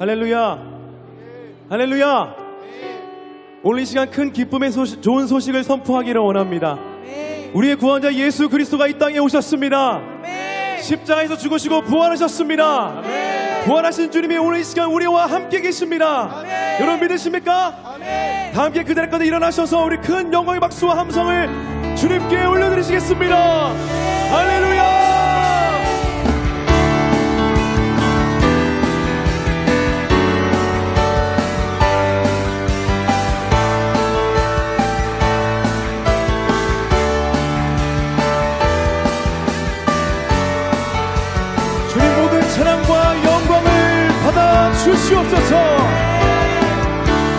할렐루야, 할렐루야. 오늘 이 시간 큰 기쁨의 좋은 소식을 선포하기를 원합니다. 우리의 구원자 예수 그리스도가 이 땅에 오셨습니다. 십자가에서 죽으시고 부활하셨습니다. 부활하신 주님이 오늘 이 시간 우리와 함께 계십니다. 여러분 믿으십니까? 다 함께 그 자리까지 일어나셔서 우리 큰 영광의 박수와 함성을 주님께 올려드리시겠습니다. 할렐루야. 찬양과 영광을 받아 주시옵소서.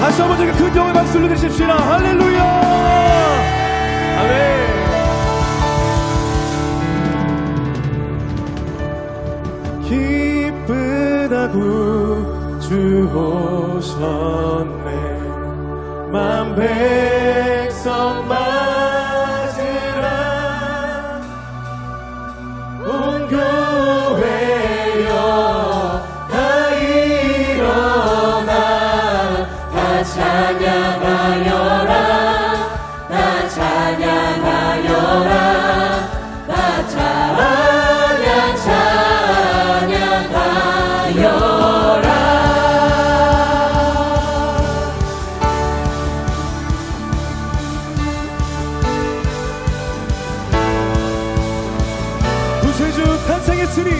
다시 한번 저에게 큰 영광의 박수를 드리십시다. 할렐루야. 아멘. 기쁘다고 주 오셨네. 만 백성 맞으라. 온 교회 찬양하여라, 나 찬양하여라, 나 찬양하여라. 구세주 탄생했으니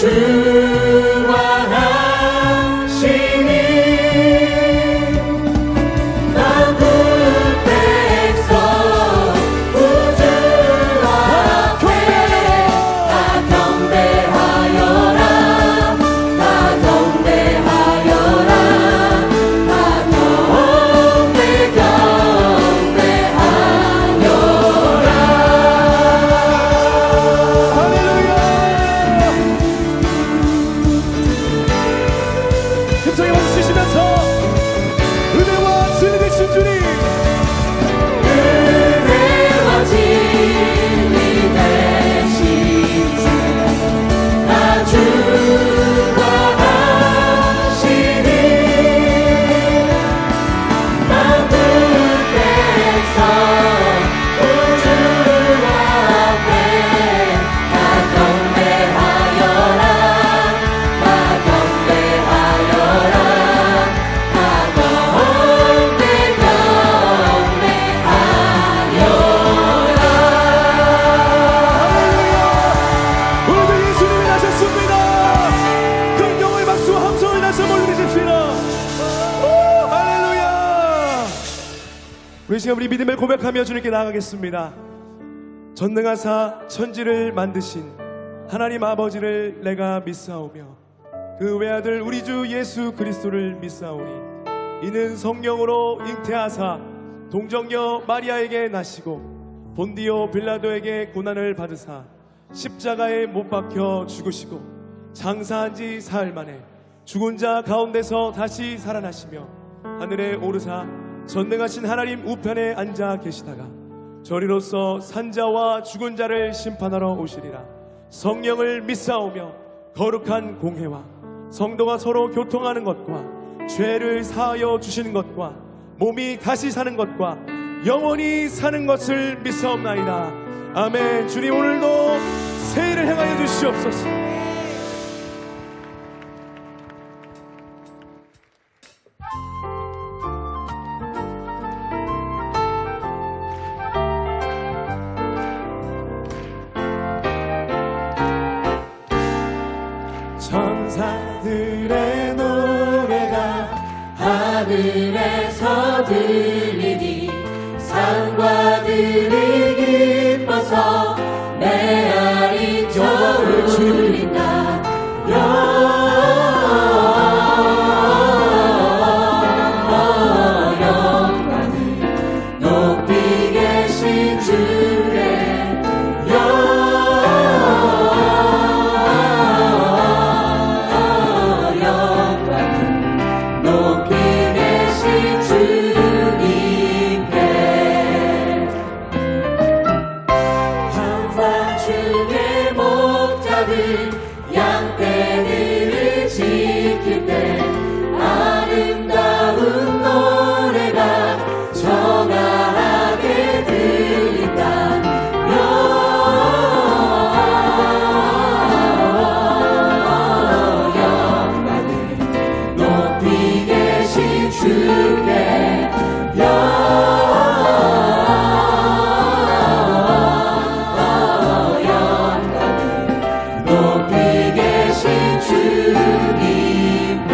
구세주 우리 시간 우리 믿음을 고백하며 주님께 나아가겠습니다. 전능하사 천지를 만드신 하나님 아버지를 내가 믿사오며 그 외아들 우리 주 예수 그리스도를 믿사오니 이는 성령으로 잉태하사 동정녀 마리아에게 나시고 본디오 빌라도에게 고난을 받으사 십자가에 못 박혀 죽으시고 장사한 지 사흘 만에 죽은 자 가운데서 다시 살아나시며 하늘에 오르사 전능하신 하나님 우편에 앉아 계시다가 저리로서 산자와 죽은 자를 심판하러 오시리라. 성령을 믿사오며 거룩한 공회와 성도가 서로 교통하는 것과 죄를 사하여 주시는 것과 몸이 다시 사는 것과 영원히 사는 것을 믿사옵나이다. 아멘. 주님, 오늘도 새해를 행하여 주시옵소서. 천사들의 노래가 하늘에서 들리니 산과들이 기뻐서 메아리 저울린다. 영광을 높이 계신 주의 영광을 높이 계신 주님께 항상 주의 목자들 양떼들을 지킬 때 아름다운 노래가 정아하게 들린다. 영광을 높이 계신 주께 영광을 높이 계신 주님께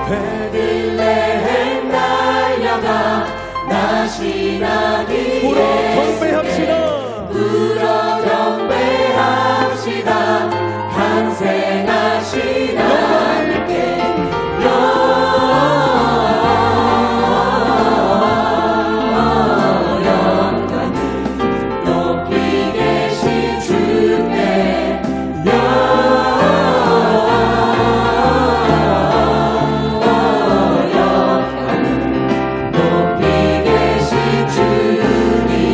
베들레헴 달려가 나시나기에 불어 경배합시다. 불어 경배합시다. 탄생하신 하나님께 영광을 높이 계신 주께 영광을 높이 계신 주님께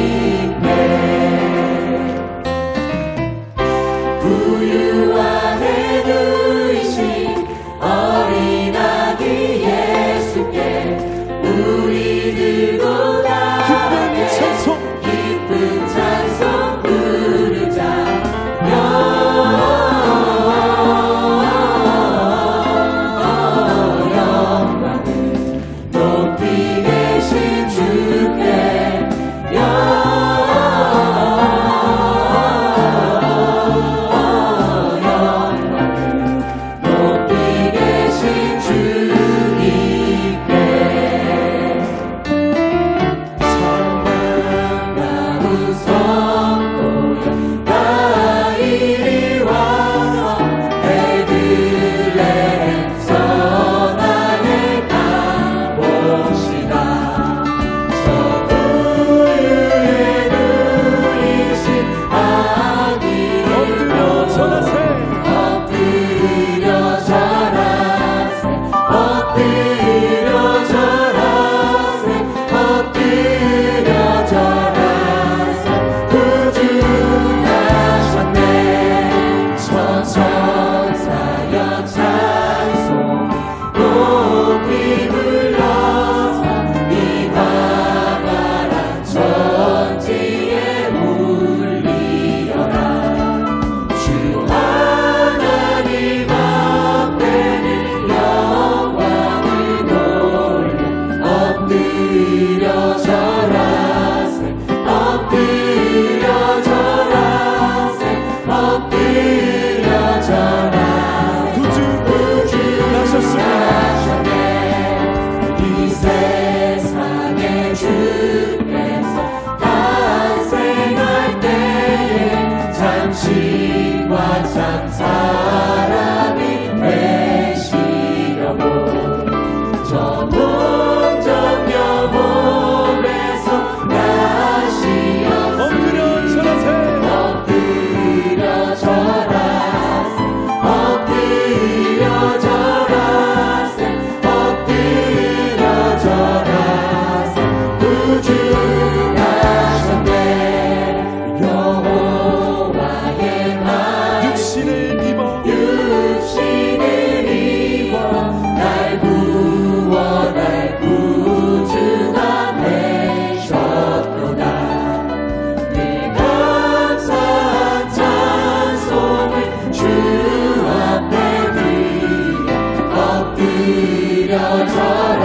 엎드려져라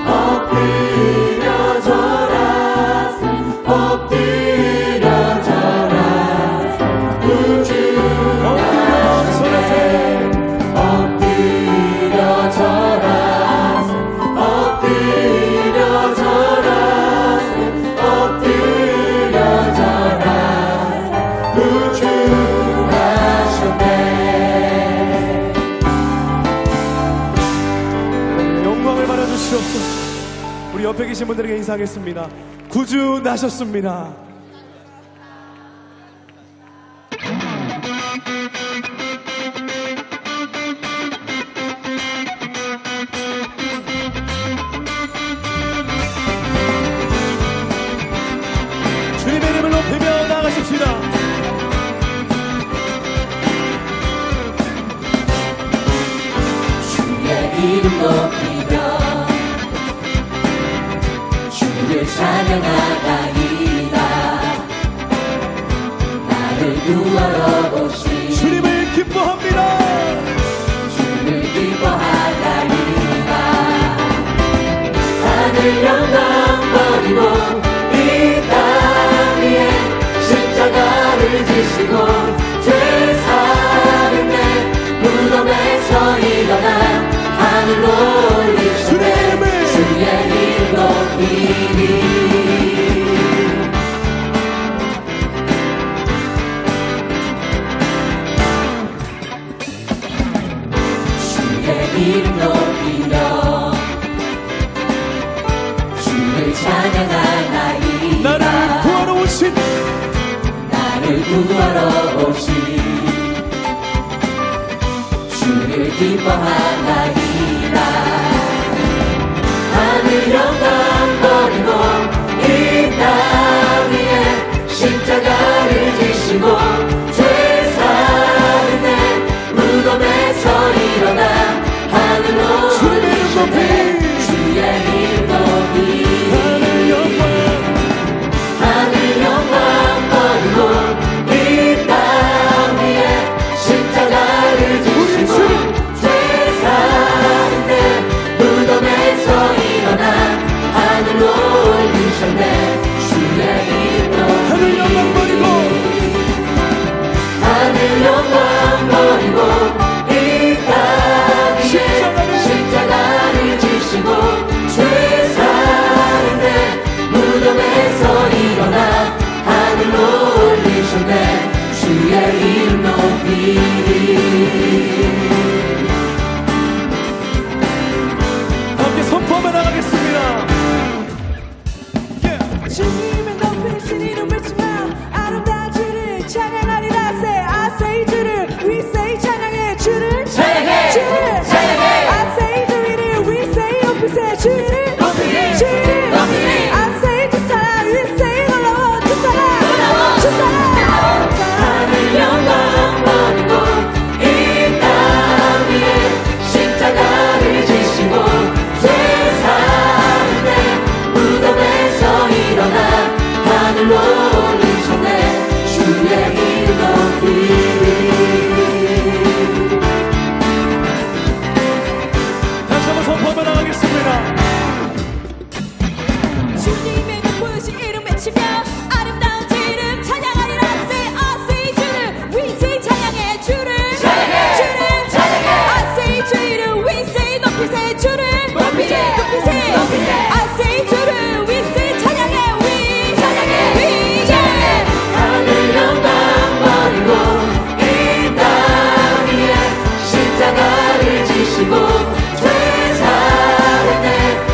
엎드려져라 엎드려져라 우주 엎드려져라 엎드려져라 엎드려져라 구주하셨네. 영광을 받아주시옵소서. 우리 옆에 계신 분들에게 인사하겠습니다. 구주 나셨습니다. 주님의 이름을 높이며 나가십시다. 주의 이름 높이며 주를 찬양하나이다. 나를 구하러 오신 주님을 기뻐합니다. 주를 기뻐하나이다. 하늘 영광 버리고 이 땅 위에 십자가를 지시고 죄 사했네. 무덤에서 일어나 하늘로 올리시네. 주의 이름 높이리. 주의 이름 높이며 주를 찬양하나이다. 나를 구하러 오신 나를 구하러 오신 주를 기뻐하나이다. 하늘 영광 버리고 이 땅 위에 십자가를 지시고 죄 사했네. 무덤에서 일어나 하늘로 주님의 이름 높이 주의 이름 높이 하늘 영광 하늘 영광 버리고 이 땅 위에 십자가를 지시고 죄 사했네. 무덤에서 일어나 하늘로 올리셨네. 주의 이름 높이 하늘 영광 버리고 하늘 영광 버리고 이 땅 위에 십자가를 지시고 죄 사했네. 무덤에서 일어나 하늘로 올리셨네. 주의 이름 높이리. 함께 선포하며 나가겠습니다. 주님의 높이신 이름 외치며 아름다운 주를 찬양하리라. say I say 주를 we say 찬양해 주를 찬양해 주를 찬양해 I say 주를 we say 높이세 주를 높이세 주를 높이세 I say 주 사랑 we say 놀라워 주 사랑 주 사랑 하늘 영광 버리고 이 땅 위에 십자가를 지시고 죄 사했네. 무덤에서 일어나 하늘로 올리셨네. 주의 이름 높이리. 다시 한번 선포하며 나가겠습니다. 주님의 높으신 이름 외치며 아름다운 주 이름 찬양하리라. say I say 주를 we say 찬양해 주를 찬양해 주를 찬양해 I say 주 이름 we say 높이세 주를 높이세 높이세 높이세 I say 주를 we say 찬양해 we 찬양해 we 찬양해 하늘 영광 버리고 이 땅 위에 십자가를 지시고 죄 사했네.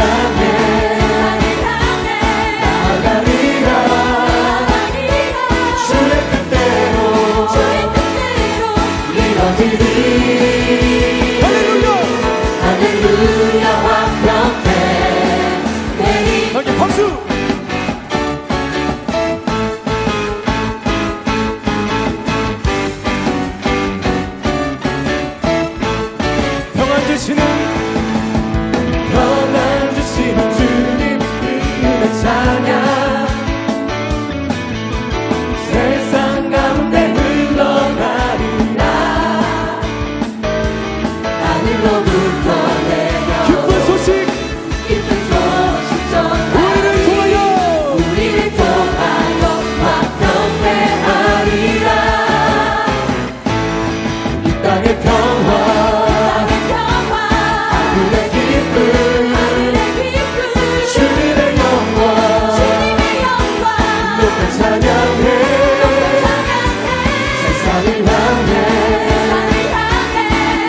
향해 나아가리라 주의 뜻대로 이뤄지리 할렐루야! 할렐루야 화평해 되리 함께 박수! 평안 주시는 평안 주시는 주님 은혜 찬양 세상 가운데 흘러가리라 하늘로부터 내려 기쁜 소식 기쁜 소식 우리를 통하여 우리를 통하여 화평케 하리라 이 땅의 평화 하늘의 기쁨 주님의 영광 높은 찬양해 세상을 향해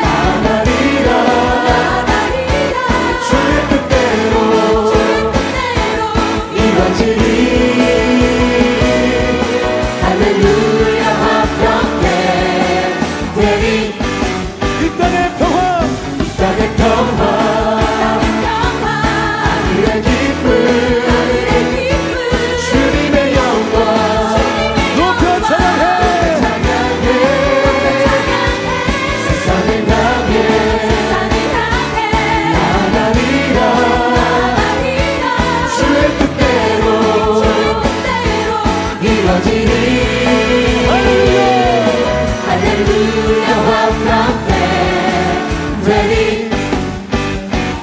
나아가리라 주의 뜻대로 이뤄지리 할렐루야 화평해 되리 이 땅의 평화 이 땅의 평화 하늘의 기쁨 주님의 영광 높여 찬양해 찬양해 세상을 향해 나아가리라 주의 뜻대로 이뤄지리 할렐루야 화평해 되리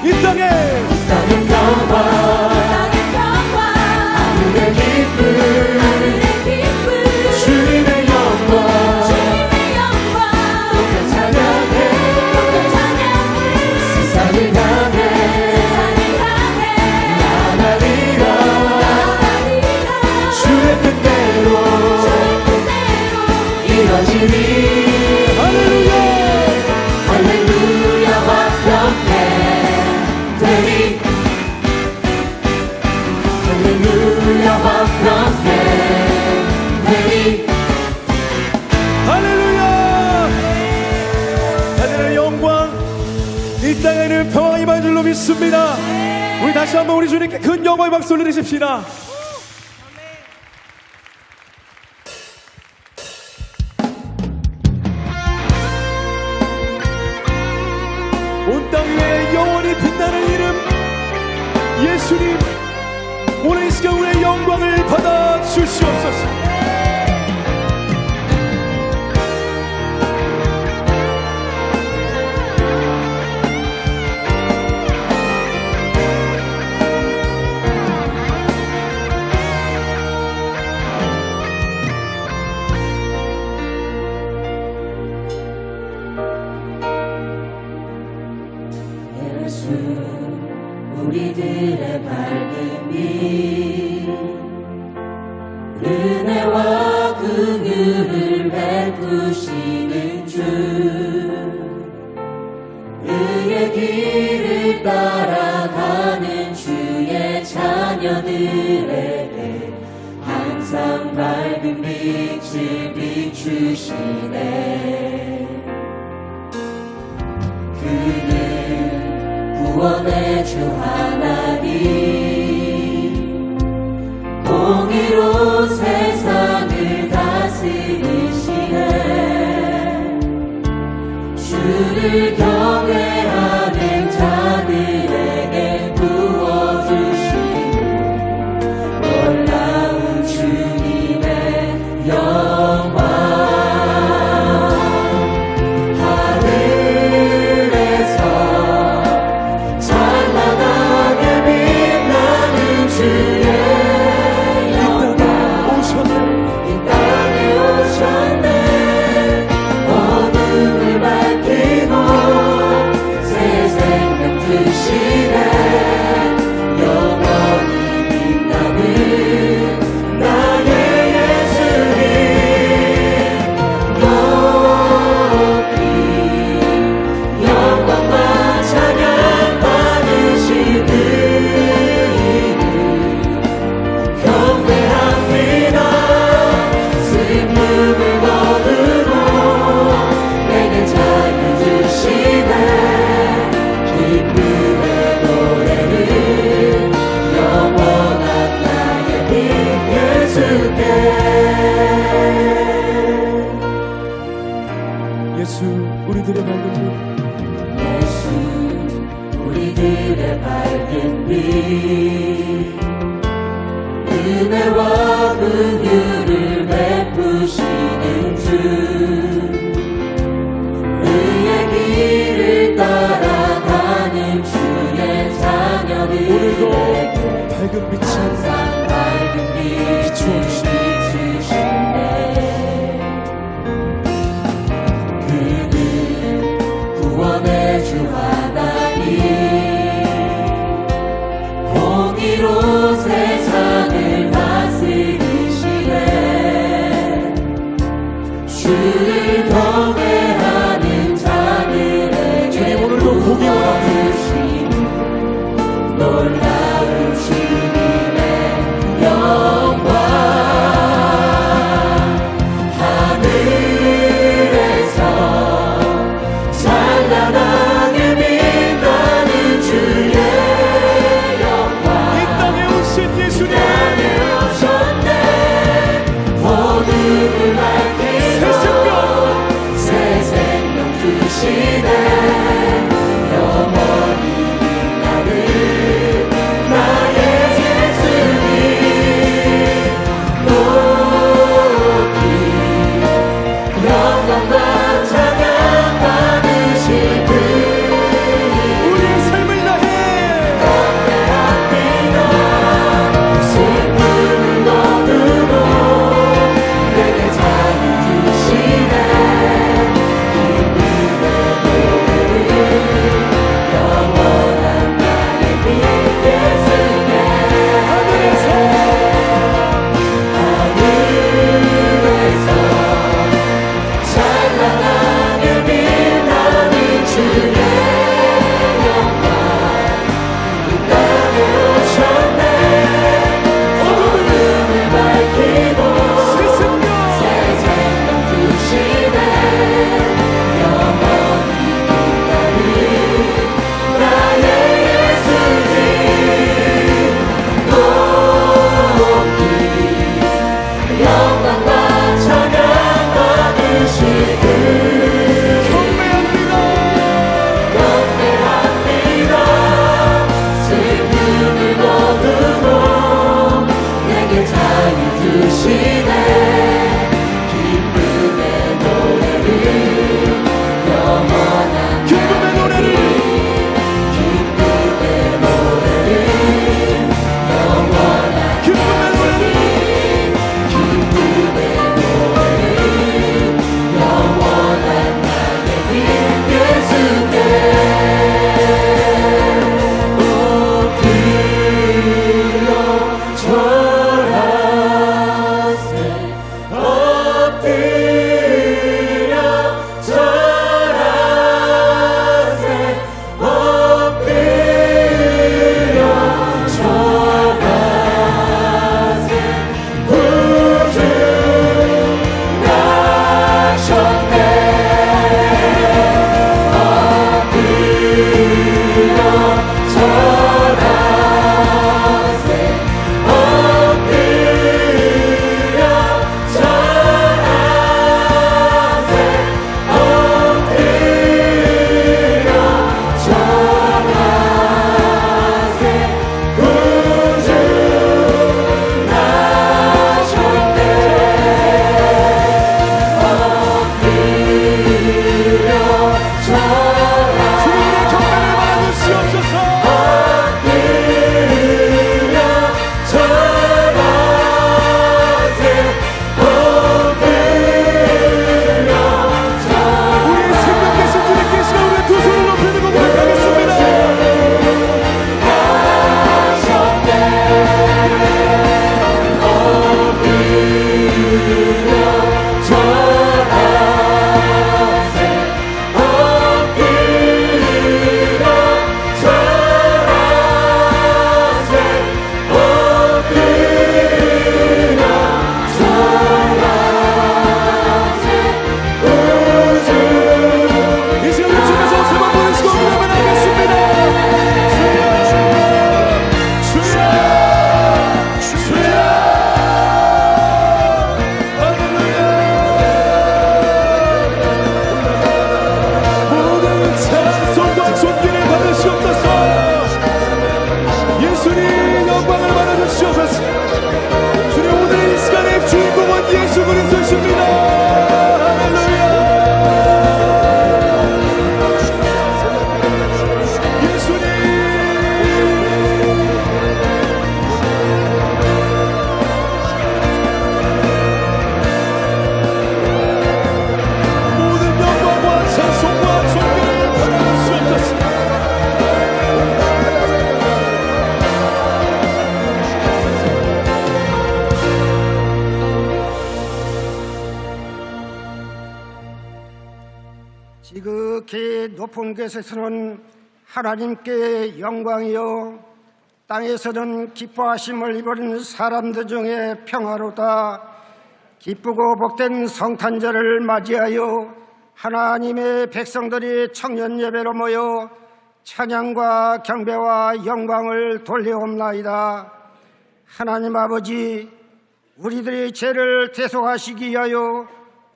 이 땅에 땅의 평화 하늘의 기쁨 주님의 영광 높여 찬양해 세상을 향해 나아가리라 주의 뜻대로 이뤄지리 할렐루야 할렐루야 화평해 되리 할렐루야 화평해 되리 할렐루야 하늘의 영광 이 땅에는 평화가 임할 줄로 믿습니다. 우리 다시 한번 우리 주님께 큰 영광의 박수 올려드립시다. 온 땅 위에 영원히 빛나는 이름 예수님, 오늘 이 시간 우리의 영광을 받아 주시옵소서. 예수 우리들의 밝은 빛 은혜와 긍휼을 베푸시는 주 의의 길을 따라가는 주의 자녀들에게 항상 밝은 빛을 비추시네 그는 구원의 주 하나님 공의로 세상을 다스리시네 주를 경외하는 자들에게 부어주시는 놀라운 주님의 영광 하늘에서 찬란하게 우리들의 밝은 빛 예수 우리들의 밝은 빛 은혜와 긍휼을 베푸시는 주 의의 길을 따라가는 주의 자녀들에게 오늘도 밝은 빛이 항상 밝은 빛 비추어주시네. 그는 구원의 주 하나님 공의로 세상을 다스리시네 주를 경외하는 자들에게 주님 오늘도 보기 원합니다. 놀라운 주님의 영광 하늘에서 찬란하게 빛나는 주의 영광 이 땅에 높은 곳에서는 하나님께 영광이요 땅에서는 기뻐하심을 입은 사람들 중에 평화로다. 기쁘고 복된 성탄절을 맞이하여 하나님의 백성들이 청년 예배로 모여 찬양과 경배와 영광을 돌려옵나이다. 하나님 아버지, 우리들의 죄를 대속하시기 위하여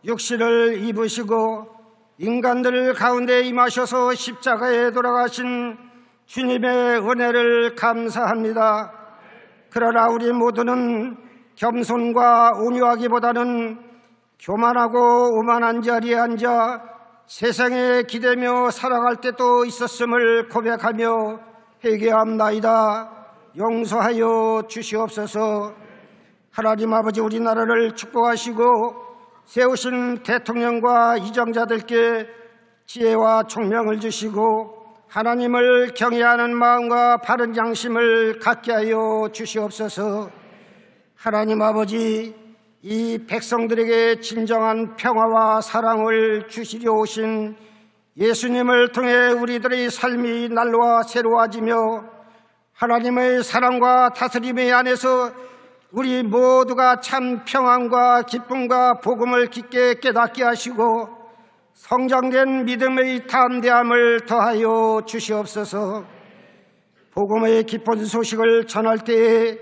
육신을 입으시고 인간들 가운데 임하셔서 십자가에 돌아가신 주님의 은혜를 감사합니다. 그러나 우리 모두는 겸손과 온유하기보다는 교만하고 오만한 자리에 앉아 세상에 기대며 살아갈 때도 있었음을 고백하며 회개합나이다. 용서하여 주시옵소서. 하나님 아버지, 우리나라를 축복하시고 세우신 대통령과 이정자들께 지혜와 총명을 주시고 하나님을 경외하는 마음과 바른 양심을 갖게 하여 주시옵소서. 하나님 아버지, 이 백성들에게 진정한 평화와 사랑을 주시려 오신 예수님을 통해 우리들의 삶이 날로와 새로워지며 하나님의 사랑과 다스림의 안에서 우리 모두가 참 평안과 기쁨과 복음을 깊게 깨닫게 하시고 성장된 믿음의 담대함을 더하여 주시옵소서. 복음의 기쁜 소식을 전할 때에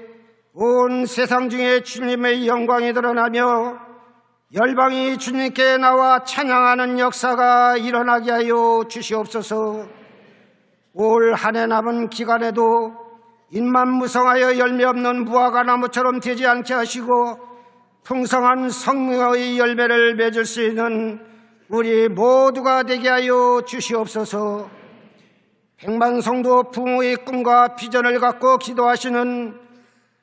온 세상 중에 주님의 영광이 드러나며 열방이 주님께 나와 찬양하는 역사가 일어나게 하여 주시옵소서. 올 한 해 남은 기간에도 인만무성하여 열매 없는 무화과 나무처럼 되지 않게 하시고 풍성한 성령의 열매를 맺을 수 있는 우리 모두가 되게 하여 주시옵소서. 백만 성도 부모의 꿈과 비전을 갖고 기도하시는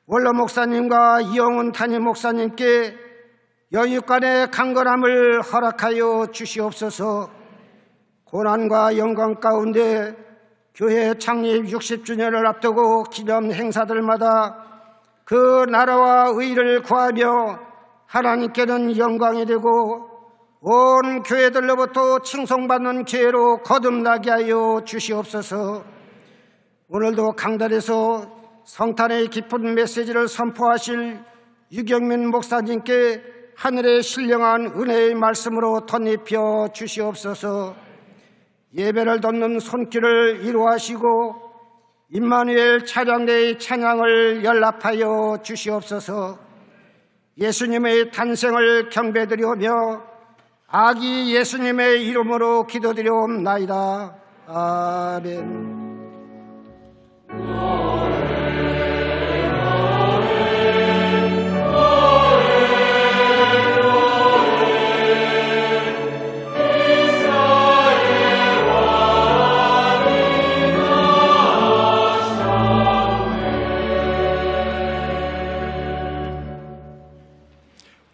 원로 목사님과 이영훈 담임 목사님께 영육간의 강건함을 허락하여 주시옵소서. 고난과 영광 가운데 교회 창립 60주년을 앞두고 기념 행사들마다 그 나라와 의를 구하며 하나님께는 영광이 되고 온 교회들로부터 칭송받는 기회로 거듭나게 하여 주시옵소서. 오늘도 강단에서 성탄의 기쁜 메시지를 선포하실 유경민 목사님께 하늘의 신령한 은혜의 말씀으로 덧입혀 주시옵소서. 예배를 돕는 손길을 이루하시고 임마누엘 찬양대의 찬양을 연락하여 주시옵소서. 예수님의 탄생을 경배드리오며 아기 예수님의 이름으로 기도드리옵나이다. 아멘.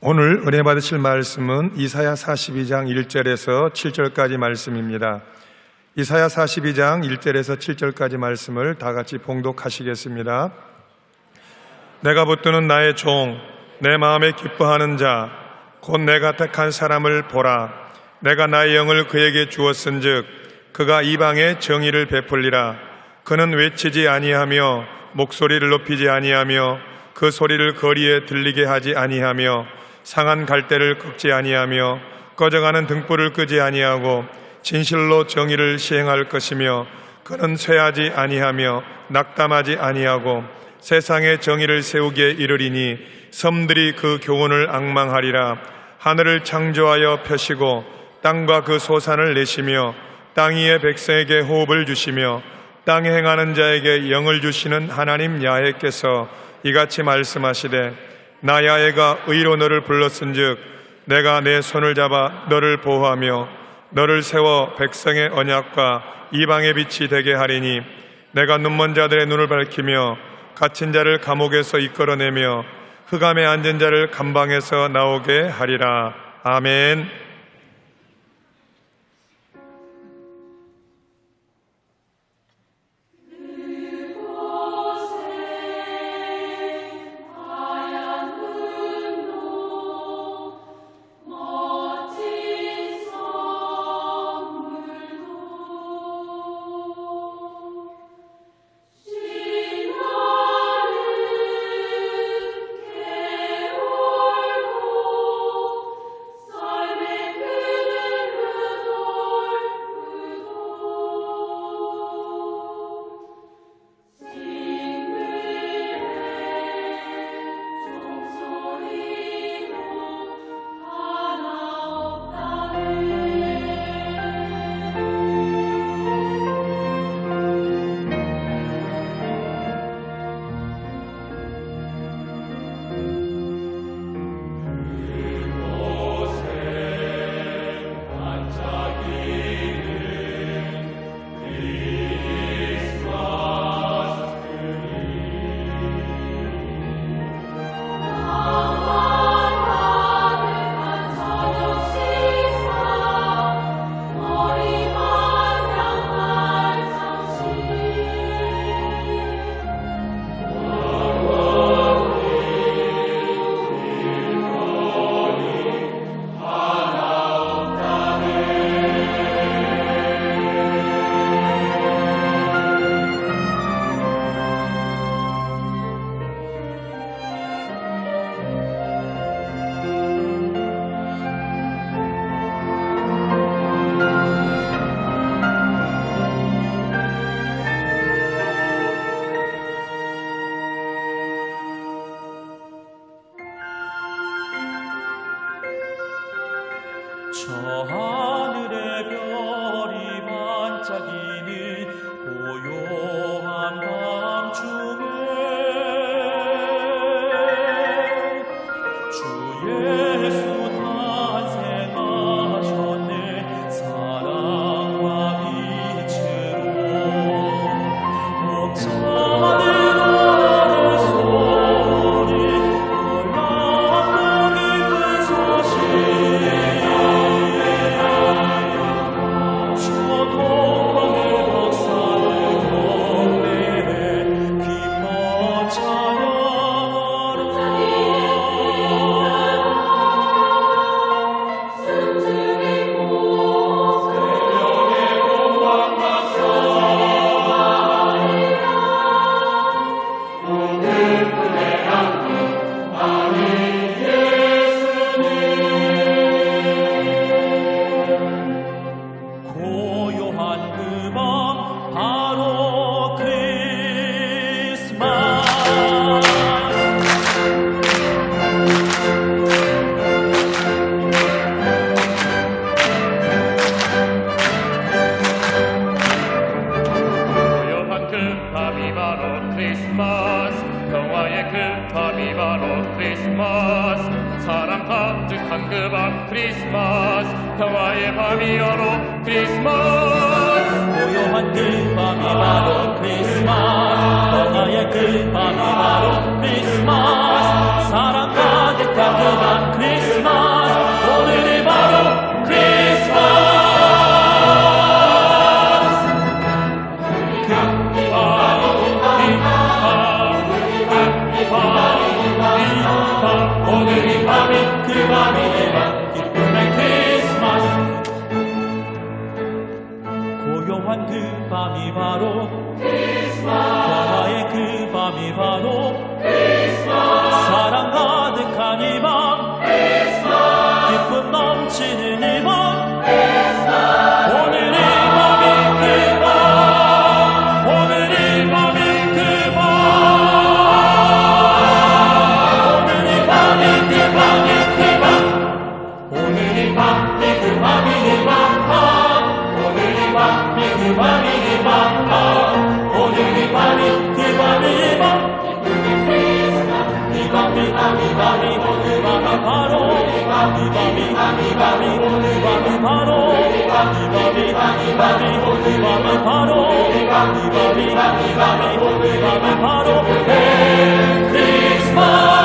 오늘 은혜 받으실 말씀은 이사야 42장 1절에서 7절까지 말씀입니다. 이사야 42장 1절에서 7절까지 말씀을 다 같이 봉독하시겠습니다. 내가 붙드는 나의 종, 내 마음에 기뻐하는 자, 곧 내가 택한 사람을 보라. 내가 나의 영을 그에게 주었은즉 그가 이방에 정의를 베풀리라. 그는 외치지 아니하며 목소리를 높이지 아니하며 그 소리를 거리에 들리게 하지 아니하며 상한 갈대를 꺾지 아니하며 꺼져가는 등불을 끄지 아니하고 진실로 정의를 시행할 것이며 그는 쇠하지 아니하며 낙담하지 아니하고 세상에 정의를 세우기에 이르리니 섬들이 그 교훈을 앙망하리라. 하늘을 창조하여 펴시고 땅과 그 소산을 내시며 땅 위의 백성에게 호흡을 주시며 땅에 행하는 자에게 영을 주시는 하나님 야훼께서 이같이 말씀하시되 나 야훼가 의로 너를 불렀은즉 내가 내 손을 잡아 너를 보호하며 너를 세워 백성의 언약과 이방의 빛이 되게 하리니 내가 눈먼 자들의 눈을 밝히며 갇힌 자를 감옥에서 이끌어내며 흑암에 앉은 자를 감방에서 나오게 하리라. 아멘. 하늘의 별이 반짝이는 고요한 밤중에 주 예수 탄생하셨네. 사랑과 빛으로 벅차는 오늘의 소리, 놀랍고 기쁜 소식, 초동의 역사를 경배해 기뻐 찬양하라. 고요한 그 밤 바로 크리스마스. 고요한 그 밤이 바로 크리스마스. 평화의 그 밤이 바로 크리스마스. 사랑 가득한 그 밤 크리스마스. 평화의 밤이 바로 크리스마스. 고요한 그 밤이 바로 크리스마스. 평화의 그 밤이 바로 크리스마스. 사랑 가득한 그 밤 크리스마스. 오늘이 바로 크리스마스. 오늘이 밤이 그 밤이 되라. 기쁨의 크리스마스. 고요한 그 밤이 바로 크리스마스. 평화의 그 밤이 바로 크리스마스. 사랑 가득한 이 밤 크리스마스. 기쁨 넘치는 이 밤 크리스마스. 오늘이 밤이 그 밤. 오늘이 밤이 그 밤. 오늘이 밤이 그 밤이 그 밤. 오늘이 밤이 그 밤이 그 밤. 오늘이 밤이 그 밤이 그 밤. 오늘이 밤이 그 밤이 그 밤. 이 밤이 밤이 밤이 오늘 밤이 바로 이 밤이 밤이 밤이 오늘 밤이 바로 이 밤이 밤이 밤이 오늘 밤이 바로 이 밤이 밤이 밤이 오늘 밤이 바로 크리스마스.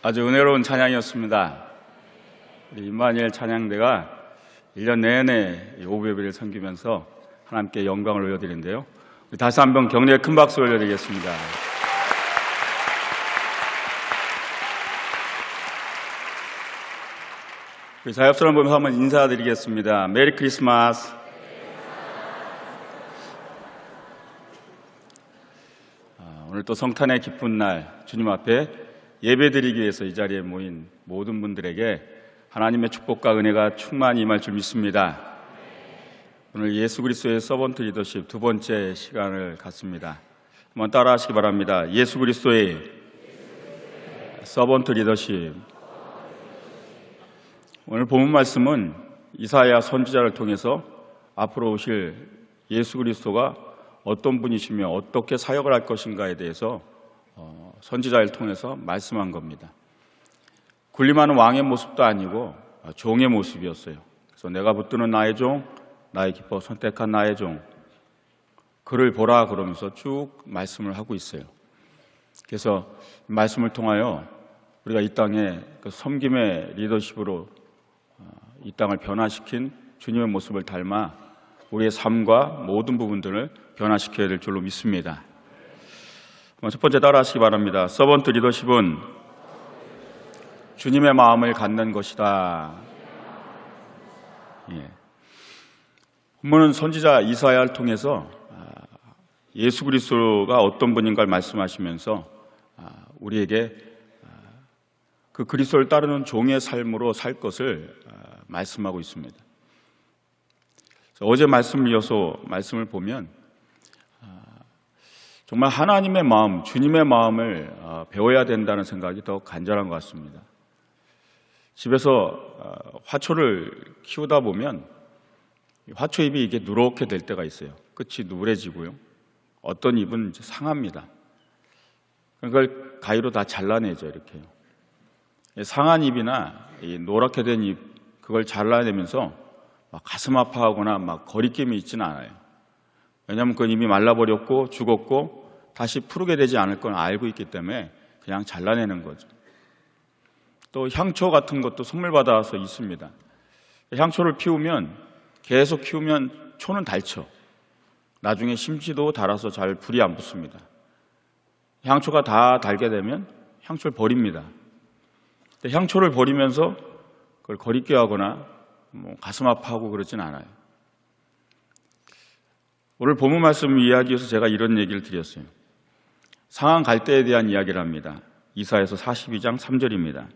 아주 은혜로운 찬양이었습니다. 우리 임마누엘 찬양대가 1년 내내 오부예배를 섬기면서 하나님께 영광을 올려드리는데요. 다시 한번 격려의 큰 박수 올려드리겠습니다. 자엽사람 보면서 한번 인사드리겠습니다. 메리 크리스마스. 오늘 또 성탄의 기쁜 날 주님 앞에 예배드리기 위해서 이 자리에 모인 모든 분들에게 하나님의 축복과 은혜가 충만히 임할 줄 믿습니다. 오늘 예수 그리스도의 서번트 리더십 두 번째 시간을 갖습니다. 한번 따라하시기 바랍니다. 예수 그리스도의 서번트 리더십. 오늘 본문 말씀은 이사야 선지자를 통해서 앞으로 오실 예수 그리스도가 어떤 분이시며 어떻게 사역을 할 것인가에 대해서 선지자를 통해서 말씀한 겁니다. 군림하는 왕의 모습도 아니고 종의 모습이었어요. 그래서 내가 붙드는 나의 종, 나의 기뻐 선택한 나의 종, 그를 보라 그러면서 쭉 말씀을 하고 있어요. 그래서 말씀을 통하여 우리가 이 땅에 그 섬김의 리더십으로 이 땅을 변화시킨 주님의 모습을 닮아 우리의 삶과 모든 부분들을 변화시켜야 될 줄로 믿습니다. 첫 번째 따라하시기 바랍니다. 서번트 리더십은 주님의 마음을 갖는 것이다. 본문은 선지자 이사야를 통해서 예수 그리스도가 어떤 분인가를 말씀하시면서 우리에게 그 그리스도를 따르는 종의 삶으로 살 것을 말씀하고 있습니다. 어제 말씀을 이어서 말씀을 보면 정말 하나님의 마음, 주님의 마음을 배워야 된다는 생각이 더 간절한 것 같습니다. 집에서 화초를 키우다 보면 화초 잎이 이게 누렇게 될 때가 있어요. 끝이 누래지고요. 어떤 잎은 이제 상합니다. 그걸 가위로 다 잘라내죠, 이렇게요. 상한 잎이나 이 노랗게 된 잎, 그걸 잘라내면서 막 가슴 아파하거나 막 거리낌이 있지는 않아요. 왜냐하면 그 잎이 말라버렸고 죽었고 다시 푸르게 되지 않을 걸 알고 있기 때문에 그냥 잘라내는 거죠. 또 향초 같은 것도 선물 받아서 있습니다. 향초를 피우면 계속 키우면 초는 닳죠. 나중에 심지도 닳아서 잘 불이 안 붙습니다. 향초가 다 달게 되면 향초를 버립니다. 향초를 버리면서 그걸 거리게 하거나 가슴 아파하고 그러진 않아요. 오늘 본문 말씀 이야기에서 제가 이런 얘기를 드렸어요. 상한 갈대에 대한 이야기를 합니다. 이사야서 42장 3절입니다.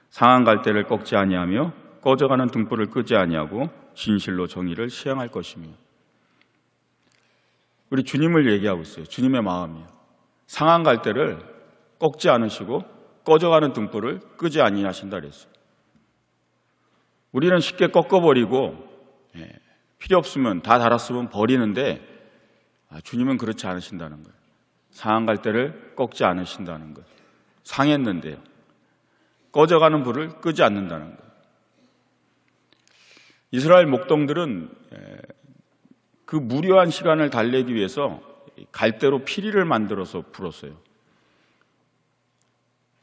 상한 갈대를 꺾지 아니하며 꺼져가는 등불을 끄지 아니하고 진실로 정의를 시행할 것이며. 우리 주님을 얘기하고 있어요. 주님의 마음이요. 상한 갈대를 꺾지 않으시고 꺼져가는 등불을 끄지 아니하신다 그랬어요. 우리는 쉽게 꺾어버리고 필요 없으면 다 달았으면 버리는데 주님은 그렇지 않으신다는 거예요. 상한 갈대를 꺾지 않으신다는 거예요. 상했는데요. 꺼져가는 불을 끄지 않는다는 거예요. 이스라엘 목동들은 그 무료한 시간을 달래기 위해서 갈대로 피리를 만들어서 불었어요.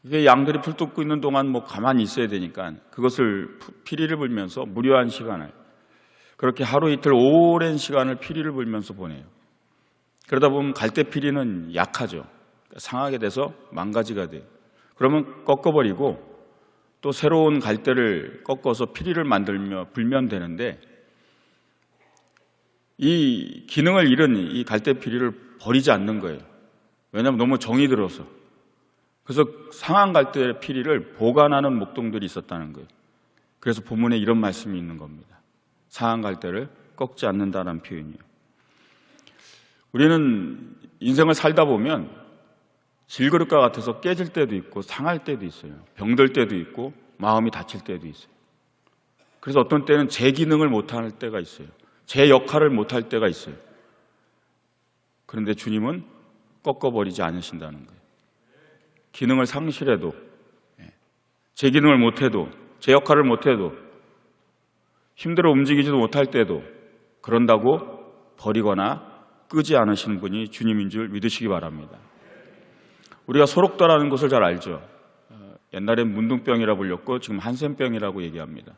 이게 양들이 풀 뜯고 있는 동안 가만히 있어야 되니까 그것을 피리를 불면서 무료한 시간을 그렇게 하루 이틀 오랜 시간을 피리를 불면서 보내요. 그러다 보면 갈대 피리는 약하죠. 상하게 돼서 망가지가 돼요. 그러면 꺾어버리고 또 새로운 갈대를 꺾어서 피리를 만들며 불면 되는데 이 기능을 잃은 이 갈대 피리를 버리지 않는 거예요. 왜냐하면 너무 정이 들어서. 그래서 상한 갈대 피리를 보관하는 목동들이 있었다는 거예요. 그래서 본문에 이런 말씀이 있는 겁니다. 상한 갈대를 꺾지 않는다는 표현이에요. 우리는 인생을 살다 보면 질그릇과 같아서 깨질 때도 있고 상할 때도 있어요. 병들 때도 있고 마음이 다칠 때도 있어요. 그래서 어떤 때는 제 기능을 못할 때가 있어요. 제 역할을 못할 때가 있어요. 그런데 주님은 꺾어버리지 않으신다는 거예요. 기능을 상실해도 제 기능을 못해도 제 역할을 못해도 힘들어 움직이지도 못할 때도 그런다고 버리거나 끄지 않으시는 분이 주님인 줄 믿으시기 바랍니다. 우리가 소록도라는 것을 잘 알죠. 옛날엔 문둥병이라 불렸고 지금 한센병이라고 얘기합니다.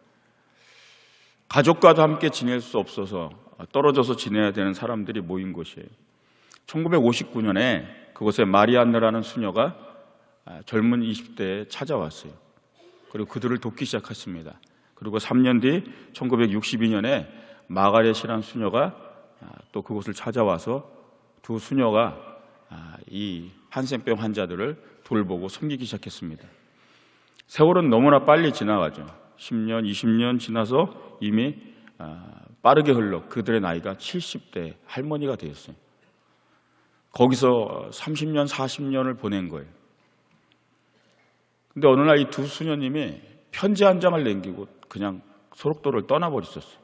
가족과도 함께 지낼 수 없어서 떨어져서 지내야 되는 사람들이 모인 곳이에요. 1959년에 그곳에 마리안느라는 수녀가 젊은 20대에 찾아왔어요. 그리고 그들을 돕기 시작했습니다. 그리고 3년 뒤 1962년에 마가렛이라는 수녀가 또 그곳을 찾아와서 두 수녀가 이 한센병 환자들을 돌보고 섬기기 시작했습니다. 세월은 너무나 빨리 지나가죠. 10년, 20년 지나서 이미 빠르게 흘러 그들의 나이가 70대 할머니가 되었어요. 거기서 30년, 40년을 보낸 거예요. 근데 어느 날 이 두 수녀님이 편지 한 장을 남기고 그냥 소록도를 떠나버렸었어요.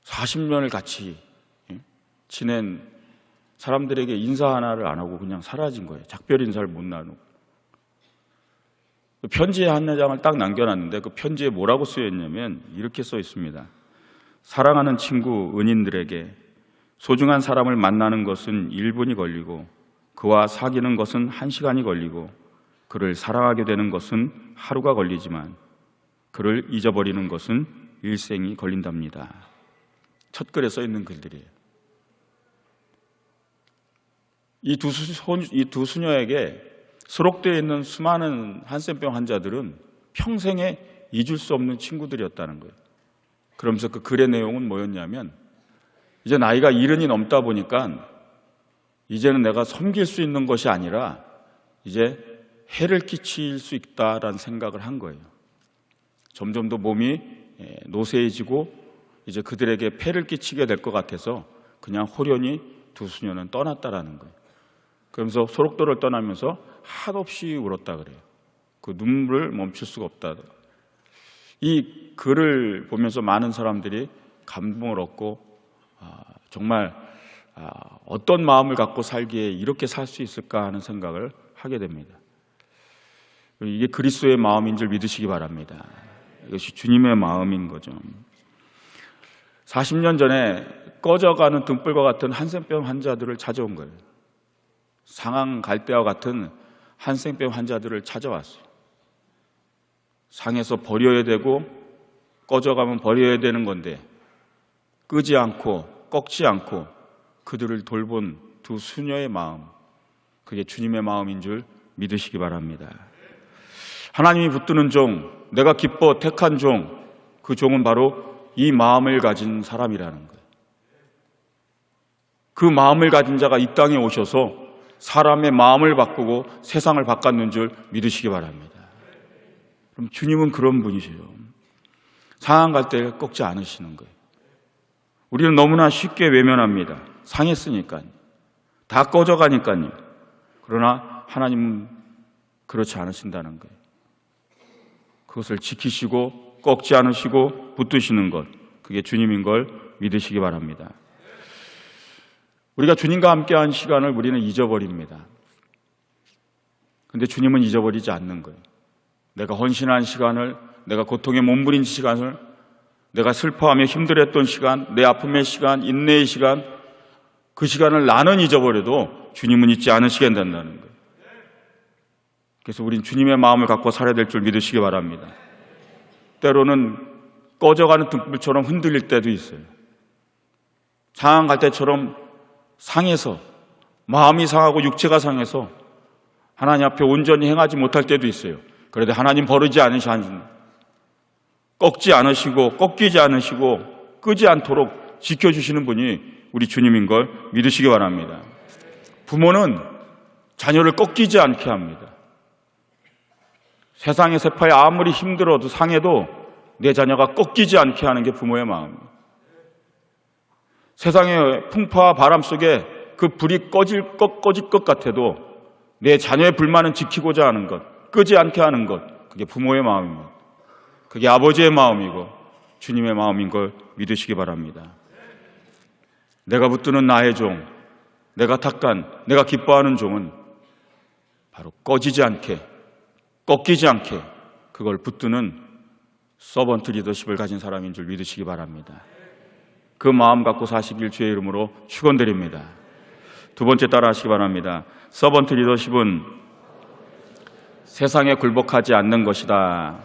40년을 같이 지낸 사람들에게 인사 하나를 안 하고 그냥 사라진 거예요. 작별 인사를 못 나누고. 편지에 한 장을 딱 남겨놨는데 그 편지에 뭐라고 쓰여있냐면 이렇게 써 있습니다. 사랑하는 친구 은인들에게 소중한 사람을 만나는 것은 1분이 걸리고 그와 사귀는 것은 1시간이 걸리고 그를 사랑하게 되는 것은 하루가 걸리지만 그를 잊어버리는 것은 일생이 걸린답니다. 첫 글에 써 있는 글들이에요. 이 두 수녀에게 수록되어 있는 수많은 한센병 환자들은 평생에 잊을 수 없는 친구들이었다는 거예요. 그러면서 그 글의 내용은 뭐였냐면 이제 나이가 70이 넘다 보니까 이제는 내가 섬길 수 있는 것이 아니라 이제 해를 끼칠 수 있다라는 생각을 한 거예요. 점점 더 몸이 노쇠해지고 이제 그들에게 폐를 끼치게 될 것 같아서 그냥 호련히 두 수녀는 떠났다라는 거예요. 그러면서 소록도를 떠나면서 한없이 울었다 그래요. 그 눈물을 멈출 수가 없다. 이 글을 보면서 많은 사람들이 감동을 얻고 정말 어떤 마음을 갖고 살기에 이렇게 살 수 있을까 하는 생각을 하게 됩니다. 이게 그리스도의 마음인 줄 믿으시기 바랍니다. 이것이 주님의 마음인 거죠. 40년 전에 꺼져가는 등불과 같은 한센병 환자들을 찾아온 거예요. 상한 갈대와 같은 한센병 환자들을 찾아왔어요. 상해서 버려야 되고 꺼져가면 버려야 되는 건데 끄지 않고 꺾지 않고 그들을 돌본 두 수녀의 마음, 그게 주님의 마음인 줄 믿으시기 바랍니다. 하나님이 붙드는 종, 내가 기뻐 택한 종, 그 종은 바로 이 마음을 가진 사람이라는 거예요. 그 마음을 가진 자가 이 땅에 오셔서 사람의 마음을 바꾸고 세상을 바꿨는 줄 믿으시기 바랍니다. 그럼 주님은 그런 분이세요. 상한 갈 때 꺾지 않으시는 거예요. 우리는 너무나 쉽게 외면합니다. 상했으니까요. 다 꺼져가니까요. 그러나 하나님은 그렇지 않으신다는 거예요. 그것을 지키시고 꺾지 않으시고 붙드시는 것, 그게 주님인 걸 믿으시기 바랍니다. 우리가 주님과 함께한 시간을 우리는 잊어버립니다. 그런데 주님은 잊어버리지 않는 거예요. 내가 헌신한 시간을, 내가 고통에 몸부린 시간을, 내가 슬퍼하며 힘들었던 시간, 내 아픔의 시간, 인내의 시간, 그 시간을 나는 잊어버려도 주님은 잊지 않으시게 된다는 거예요. 그래서 우린 주님의 마음을 갖고 살아야 될 줄 믿으시기 바랍니다. 때로는 꺼져가는 등불처럼 흔들릴 때도 있어요. 상한 갈 때처럼 상해서, 마음이 상하고 육체가 상해서 하나님 앞에 온전히 행하지 못할 때도 있어요. 그래도 하나님 버리지 않으시는, 꺾지 않으시고 꺾이지 않으시고 끄지 않도록 지켜주시는 분이 우리 주님인 걸 믿으시기 바랍니다. 부모는 자녀를 꺾이지 않게 합니다. 세상의 세파에 아무리 힘들어도 상해도 내 자녀가 꺾이지 않게 하는 게 부모의 마음입니다. 세상의 풍파와 바람 속에 그 불이 꺼질 것 같아도 내 자녀의 불만은 지키고자 하는 것, 끄지 않게 하는 것, 그게 부모의 마음입니다. 그게 아버지의 마음이고 주님의 마음인 걸 믿으시기 바랍니다. 내가 붙드는 나의 종, 내가 탁한, 내가 기뻐하는 종은 바로 꺼지지 않게, 꺾이지 않게 그걸 붙드는 서번트 리더십을 가진 사람인 줄 믿으시기 바랍니다. 그 마음 갖고 사시길 주의 이름으로 축원드립니다. 두 번째 따라 하시기 바랍니다. 서번트 리더십은 세상에 굴복하지 않는 것이다.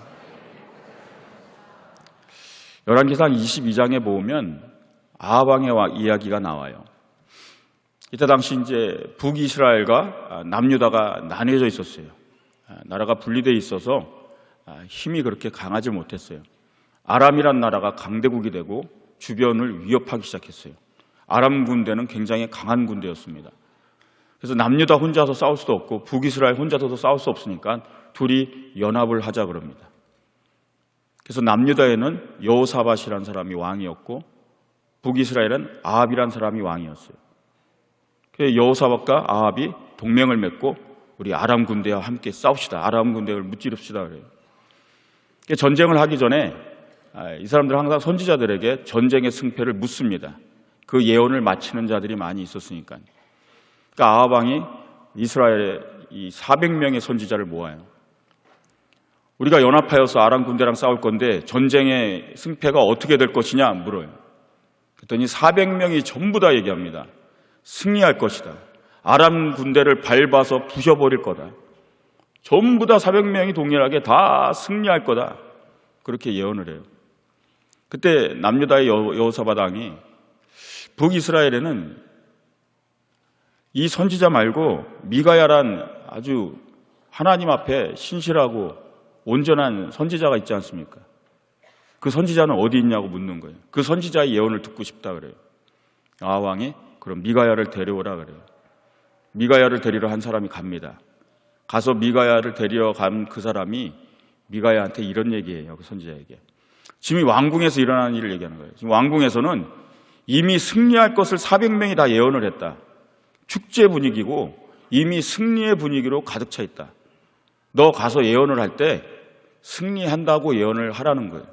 열왕기상 22장에 보면 아합왕의 이야기가 나와요. 이때 당시 이제 북이스라엘과 남유다가 나뉘어져 있었어요. 나라가 분리되어 있어서 힘이 그렇게 강하지 못했어요. 아람이란 나라가 강대국이 되고 주변을 위협하기 시작했어요. 아람 군대는 굉장히 강한 군대였습니다. 그래서 남유다 혼자서 싸울 수도 없고 북이스라엘 혼자서도 싸울 수 없으니까 둘이 연합을 하자 그럽니다. 그래서 남유다에는 여호사밧이라는 사람이 왕이었고 북이스라엘은 아합이라는 사람이 왕이었어요. 그래서 여호사밧과 아합이 동맹을 맺고 우리 아람 군대와 함께 싸웁시다. 아람 군대를 무찌릅시다 그래요. 전쟁을 하기 전에 이 사람들은 항상 선지자들에게 전쟁의 승패를 묻습니다. 그 예언을 마치는 자들이 많이 있었으니까요. 그러니까 아합 왕이 이스라엘에 이 400명의 선지자를 모아요. 우리가 연합하여서 아람 군대랑 싸울 건데 전쟁의 승패가 어떻게 될 것이냐 물어요. 그랬더니 400명이 전부 다 얘기합니다. 승리할 것이다. 아람 군대를 밟아서 부셔버릴 거다. 전부 다 400명이 동일하게 다 승리할 거다. 그렇게 예언을 해요. 그때 남유다의 여호사밧 왕이 북이스라엘에는 이 선지자 말고 미가야란 아주 하나님 앞에 신실하고 온전한 선지자가 있지 않습니까? 그 선지자는 어디 있냐고 묻는 거예요. 그 선지자의 예언을 듣고 싶다 그래요. 아합 왕이 그럼 미가야를 데려오라 그래요. 미가야를 데리러 한 사람이 갑니다. 가서 미가야를 데리러 간 그 사람이 미가야한테 이런 얘기예요. 그 선지자에게. 지금 왕궁에서 일어나는 일을 얘기하는 거예요. 지금 왕궁에서는 이미 승리할 것을 400명이 다 예언을 했다. 축제 분위기고 이미 승리의 분위기로 가득 차 있다. 너 가서 예언을 할 때 승리한다고 예언을 하라는 거예요.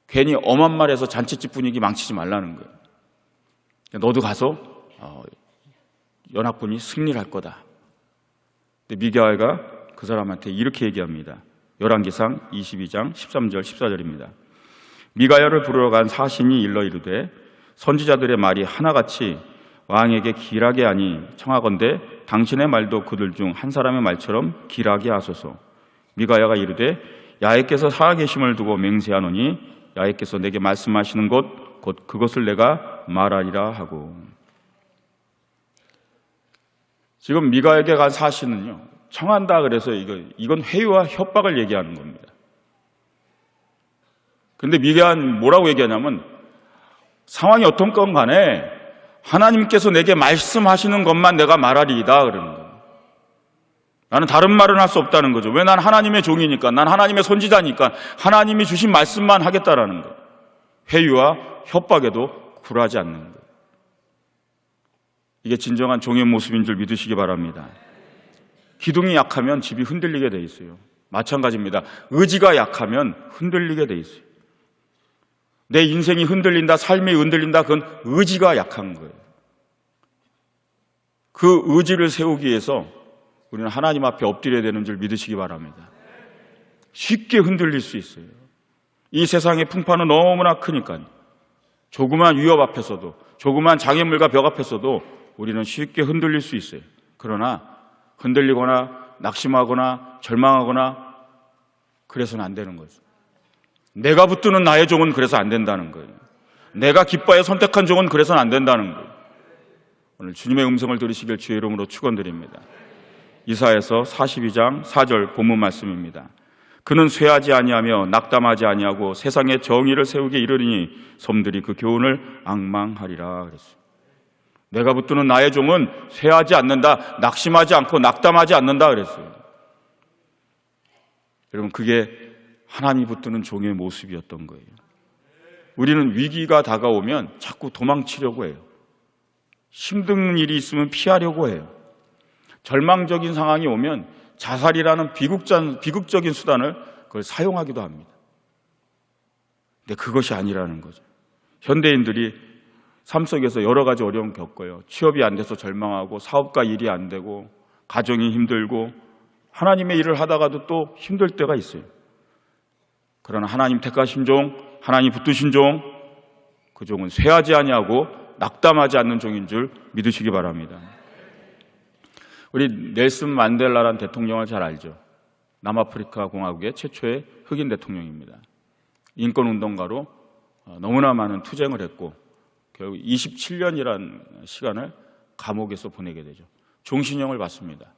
괜히 엄한 말해서 잔치집 분위기 망치지 말라는 거예요. 너도 가서 연합군이 승리를 할 거다. 근데 미가야가 그 사람한테 이렇게 얘기합니다. 열왕기상 22장 13절 14절입니다. 미가야를 부르러 간 사신이 일러 이르되 선지자들의 말이 하나같이 왕에게 길하게 하니 청하건대 당신의 말도 그들 중 한 사람의 말처럼 길하게 하소서. 미가야가 이르되 야훼께서 살아계심을 두고 맹세하노니 야훼께서 내게 말씀하시는 것 곧 그것을 내가 말하리라 하고. 지금 미가야에게 간 사신은요, 청한다 그래서 이건 회유와 협박을 얘기하는 겁니다. 근데 미가야는 뭐라고 얘기하냐면 상황이 어떤 건 간에 하나님께서 내게 말씀하시는 것만 내가 말하리이다 그러는 거예요. 나는 다른 말은 할 수 없다는 거죠. 왜? 난 하나님의 종이니까, 난 하나님의 선지자니까 하나님이 주신 말씀만 하겠다라는 거예요. 회유와 협박에도 굴하지 않는 거예요. 이게 진정한 종의 모습인 줄 믿으시기 바랍니다. 기둥이 약하면 집이 흔들리게 돼 있어요. 마찬가지입니다. 의지가 약하면 흔들리게 돼 있어요. 내 인생이 흔들린다, 삶이 흔들린다, 그건 의지가 약한 거예요. 그 의지를 세우기 위해서 우리는 하나님 앞에 엎드려야 되는 줄 믿으시기 바랍니다. 쉽게 흔들릴 수 있어요. 이 세상의 풍파는 너무나 크니까요. 조그만 위협 앞에서도, 조그만 장애물과 벽 앞에서도 우리는 쉽게 흔들릴 수 있어요. 그러나 흔들리거나 낙심하거나 절망하거나 그래서는 안 되는 거죠. 내가 붙드는 나의 종은 그래서 안 된다는 거예요. 내가 기뻐해 선택한 종은 그래서는 안 된다는 거예요. 오늘 주님의 음성을 들으시길 주의 이름으로 축원드립니다. 이사야서 42장 4절 본문 말씀입니다. 그는 쇠하지 아니하며 낙담하지 아니하고 세상의 정의를 세우게 이르리니 섬들이 그 교훈을 앙망하리라 그랬어요. 내가 붙드는 나의 종은 쇠하지 않는다, 낙심하지 않고 낙담하지 않는다 그랬어요. 여러분, 그게 하나님이 붙드는 종의 모습이었던 거예요. 우리는 위기가 다가오면 자꾸 도망치려고 해요. 힘든 일이 있으면 피하려고 해요. 절망적인 상황이 오면 자살이라는 비극적인 수단을 그걸 사용하기도 합니다. 근데 그것이 아니라는 거죠. 현대인들이 삶 속에서 여러 가지 어려움 겪어요. 취업이 안 돼서 절망하고, 사업과 일이 안 되고, 가정이 힘들고, 하나님의 일을 하다가도 또 힘들 때가 있어요. 그러나 하나님 택하신 종, 하나님 붙드신 종, 그 종은 쇠하지 아니하고 낙담하지 않는 종인 줄 믿으시기 바랍니다. 우리 넬슨 만델라라는 대통령을 잘 알죠. 남아프리카 공화국의 최초의 흑인 대통령입니다. 인권운동가로 너무나 많은 투쟁을 했고 결국 27년이라는 시간을 감옥에서 보내게 되죠. 종신형을 받습니다.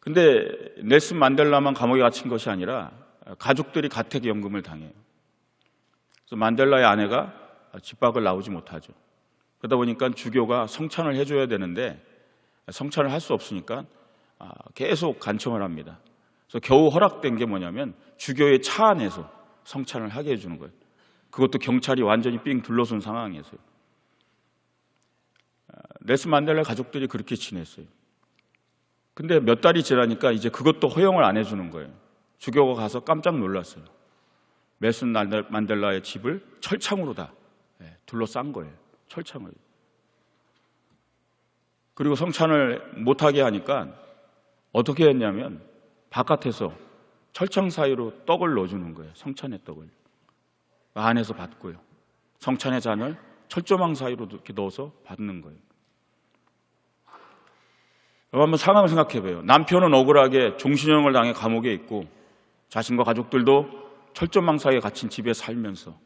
근데 넬슨 만델라만 감옥에 갇힌 것이 아니라 가족들이 가택연금을 당해요. 그래서 만델라의 아내가 집 밖을 나오지 못하죠. 그러다 보니까 주교가 성찬을 해줘야 되는데 성찬을 할 수 없으니까 계속 간청을 합니다. 그래서 겨우 허락된 게 뭐냐면 주교의 차 안에서 성찬을 하게 해주는 거예요. 그것도 경찰이 완전히 삥 둘러쓴 상황에서요. 넬슨 만델라 가족들이 그렇게 지냈어요. 근데 몇 달이 지나니까 이제 그것도 허용을 안 해주는 거예요. 주교가 가서 깜짝 놀랐어요. 넬슨 만델라의 집을 철창으로 다 둘러싼 거예요. 철창을. 그리고 성찬을 못하게 하니까 어떻게 했냐면 바깥에서 철창 사이로 떡을 넣어주는 거예요. 성찬의 떡을. 안에서 받고요. 성찬의 잔을 철조망 사이로 이렇게 넣어서 받는 거예요. 한번 상황을 생각해봐요. 남편은 억울하게 종신형을 당해 감옥에 있고 자신과 가족들도 철조망 사이에 갇힌 집에 살면서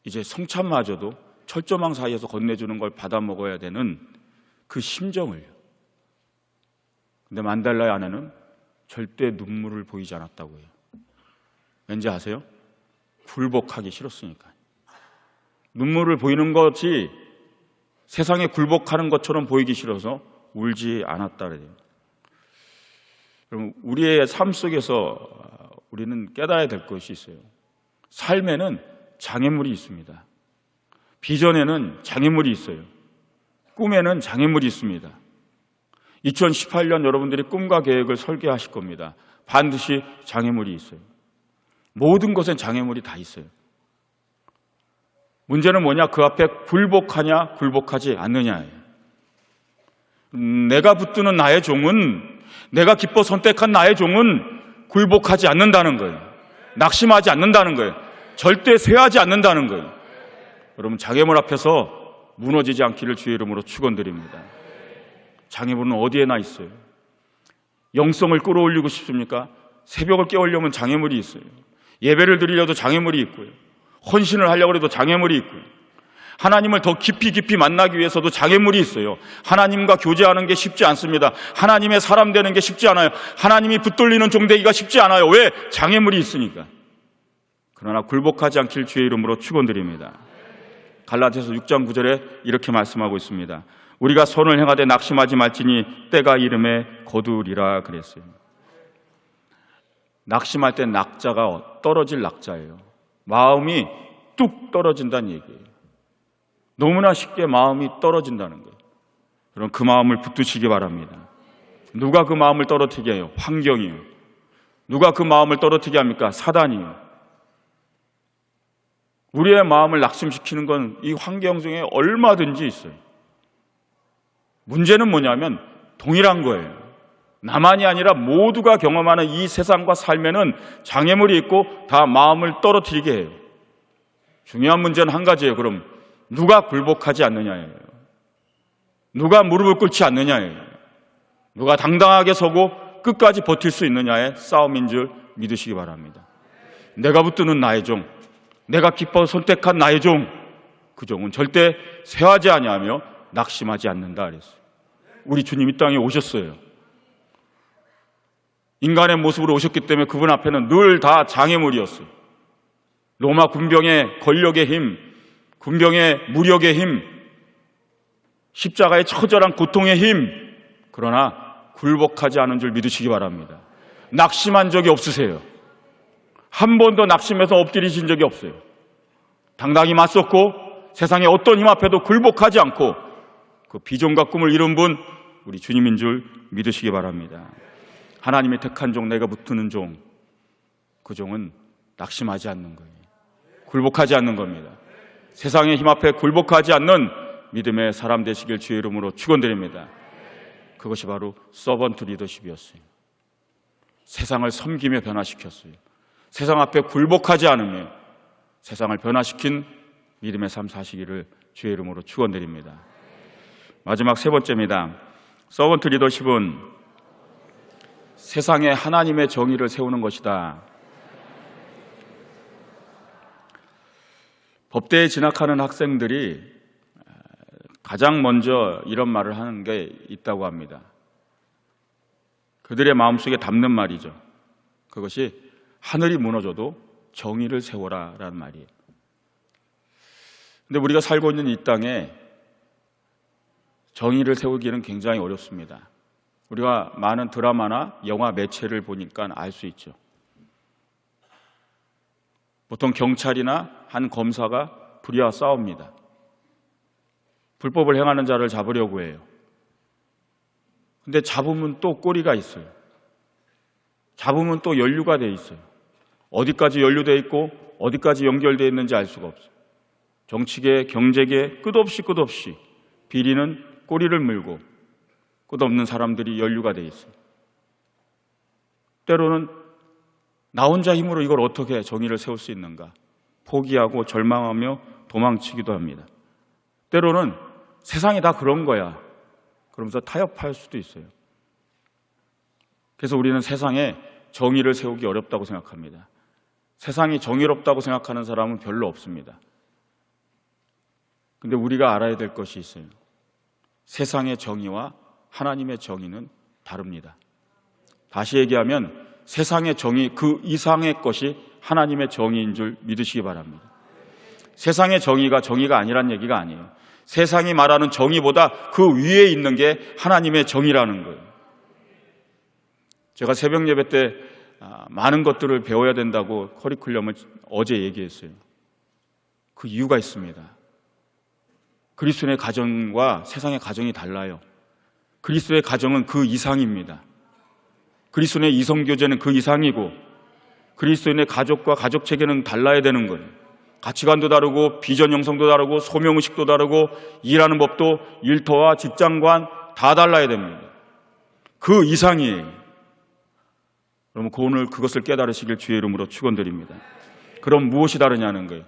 이제 성찬마저도 철조망 사이에서 건네주는 걸 받아 먹어야 되는 그 심정을요. 근데 만델라의 아내는 절대 눈물을 보이지 않았다고 해요. 왠지 아세요? 굴복하기 싫었으니까. 눈물을 보이는 것이 세상에 굴복하는 것처럼 보이기 싫어서 울지 않았다 그래요. 그럼 우리의 삶 속에서 우리는 깨달아야 될 것이 있어요. 삶에는 장애물이 있습니다. 비전에는 장애물이 있어요. 꿈에는 장애물이 있습니다. 2018년 여러분들이 꿈과 계획을 설계하실 겁니다. 반드시 장애물이 있어요. 모든 것엔 장애물이 다 있어요. 문제는 뭐냐? 그 앞에 굴복하냐 굴복하지 않느냐예요. 내가 붙드는 나의 종은, 내가 기뻐 선택한 나의 종은 굴복하지 않는다는 거예요. 낙심하지 않는다는 거예요. 절대 쇠하지 않는다는 거예요. 여러분, 장애물 앞에서 무너지지 않기를 주의 이름으로 축원드립니다. 장애물은 어디에나 있어요. 영성을 끌어올리고 싶습니까? 새벽을 깨우려면 장애물이 있어요. 예배를 드리려도 장애물이 있고요. 헌신을 하려고 해도 장애물이 있고요. 하나님을 더 깊이 만나기 위해서도 장애물이 있어요. 하나님과 교제하는 게 쉽지 않습니다. 하나님의 사람 되는 게 쉽지 않아요. 하나님이 붙들리는 종 되기가 쉽지 않아요. 왜? 장애물이 있으니까. 그러나 굴복하지 않길 주의 이름으로 축원드립니다. 갈라디아서 6장 9절에 이렇게 말씀하고 있습니다. 우리가 선을 행하되 낙심하지 말지니 때가 이름에 거두리라 그랬어요. 낙심할 때 낙자가 떨어질 낙자예요. 마음이 뚝 떨어진다는 얘기예요. 너무나 쉽게 마음이 떨어진다는 거예요. 그럼 그 마음을 붙드시기 바랍니다. 누가 그 마음을 떨어뜨리게 해요? 환경이요. 누가 그 마음을 떨어뜨리게 합니까? 사단이요. 우리의 마음을 낙심시키는 건 이 환경 중에 얼마든지 있어요. 문제는 뭐냐면 동일한 거예요. 나만이 아니라 모두가 경험하는 이 세상과 삶에는 장애물이 있고 다 마음을 떨어뜨리게 해요. 중요한 문제는 한 가지예요. 그럼 누가 굴복하지 않느냐예요. 누가 무릎을 꿇지 않느냐예요. 누가 당당하게 서고 끝까지 버틸 수 있느냐의 싸움인 줄 믿으시기 바랍니다. 내가 붙드는 나의 종, 내가 기뻐 선택한 나의 종, 그 종은 절대 쇠하지 아니하며 낙심하지 않는다 그랬어요. 우리 주님 이 땅에 오셨어요. 인간의 모습으로 오셨기 때문에 그분 앞에는 늘 다 장애물이었어요. 로마 군병의 권력의 힘, 군병의 무력의 힘, 십자가의 처절한 고통의 힘, 그러나 굴복하지 않은 줄 믿으시기 바랍니다. 낙심한 적이 없으세요. 한 번도 낙심해서 엎드리신 적이 없어요. 당당히 맞섰고 세상의 어떤 힘 앞에도 굴복하지 않고 그 비전과 꿈을 이룬 분, 우리 주님인 줄 믿으시기 바랍니다. 하나님의 택한 종, 내가 붙드는 종, 그 종은 낙심하지 않는 거예요. 굴복하지 않는 겁니다. 세상의 힘 앞에 굴복하지 않는 믿음의 사람 되시길 주의 이름으로 축원드립니다. 그것이 바로 서번트 리더십이었어요. 세상을 섬기며 변화시켰어요. 세상 앞에 굴복하지 않으며 세상을 변화시킨 믿음의 삶 사시기를 주의 이름으로 축원드립니다. 마지막 세 번째입니다. 서번트 리더십은 세상에 하나님의 정의를 세우는 것이다. 법대에 진학하는 학생들이 가장 먼저 이런 말을 하는 게 있다고 합니다. 그들의 마음속에 담는 말이죠. 그것이 하늘이 무너져도 정의를 세워라 라는 말이에요. 근데 우리가 살고 있는 이 땅에 정의를 세우기는 굉장히 어렵습니다. 우리가 많은 드라마나 영화 매체를 보니까 알 수 있죠. 보통 경찰이나 한 검사가 불의와 싸웁니다. 불법을 행하는 자를 잡으려고 해요. 근데 잡으면 또 꼬리가 있어요. 잡으면 또 연루가 돼 있어요. 어디까지 연루돼 있고 어디까지 연결되어 있는지 알 수가 없어요. 정치계, 경제계 끝없이 비리는 꼬리를 물고 끝없는 사람들이 연루가 돼 있어요. 때로는 나 혼자 힘으로 이걸 어떻게 정의를 세울 수 있는가 포기하고 절망하며 도망치기도 합니다. 때로는 세상이 다 그런 거야 그러면서 타협할 수도 있어요. 그래서 우리는 세상에 정의를 세우기 어렵다고 생각합니다. 세상이 정의롭다고 생각하는 사람은 별로 없습니다. 근데 우리가 알아야 될 것이 있어요. 세상의 정의와 하나님의 정의는 다릅니다. 다시 얘기하면 세상의 정의 그 이상의 것이 하나님의 정의인 줄 믿으시기 바랍니다. 세상의 정의가 정의가 아니란 얘기가 아니에요. 세상이 말하는 정의보다 그 위에 있는 게 하나님의 정의라는 거예요. 제가 새벽 예배 때 많은 것들을 배워야 된다고 커리큘럼을 어제 얘기했어요. 그 이유가 있습니다. 그리스도의 가정과 세상의 가정이 달라요. 그리스도의 가정은 그 이상입니다. 그리스도의 이성교제는 그 이상이고 그리스도인의 가족과 가족 체계는 달라야 되는 거예요. 가치관도 다르고 비전 형성도 다르고 소명의식도 다르고 일하는 법도 일터와 직장관 다 달라야 됩니다. 그 이상이에요. 그러면 오늘 그것을 깨달으시길 주의 이름으로 축원드립니다. 그럼 무엇이 다르냐는 거예요.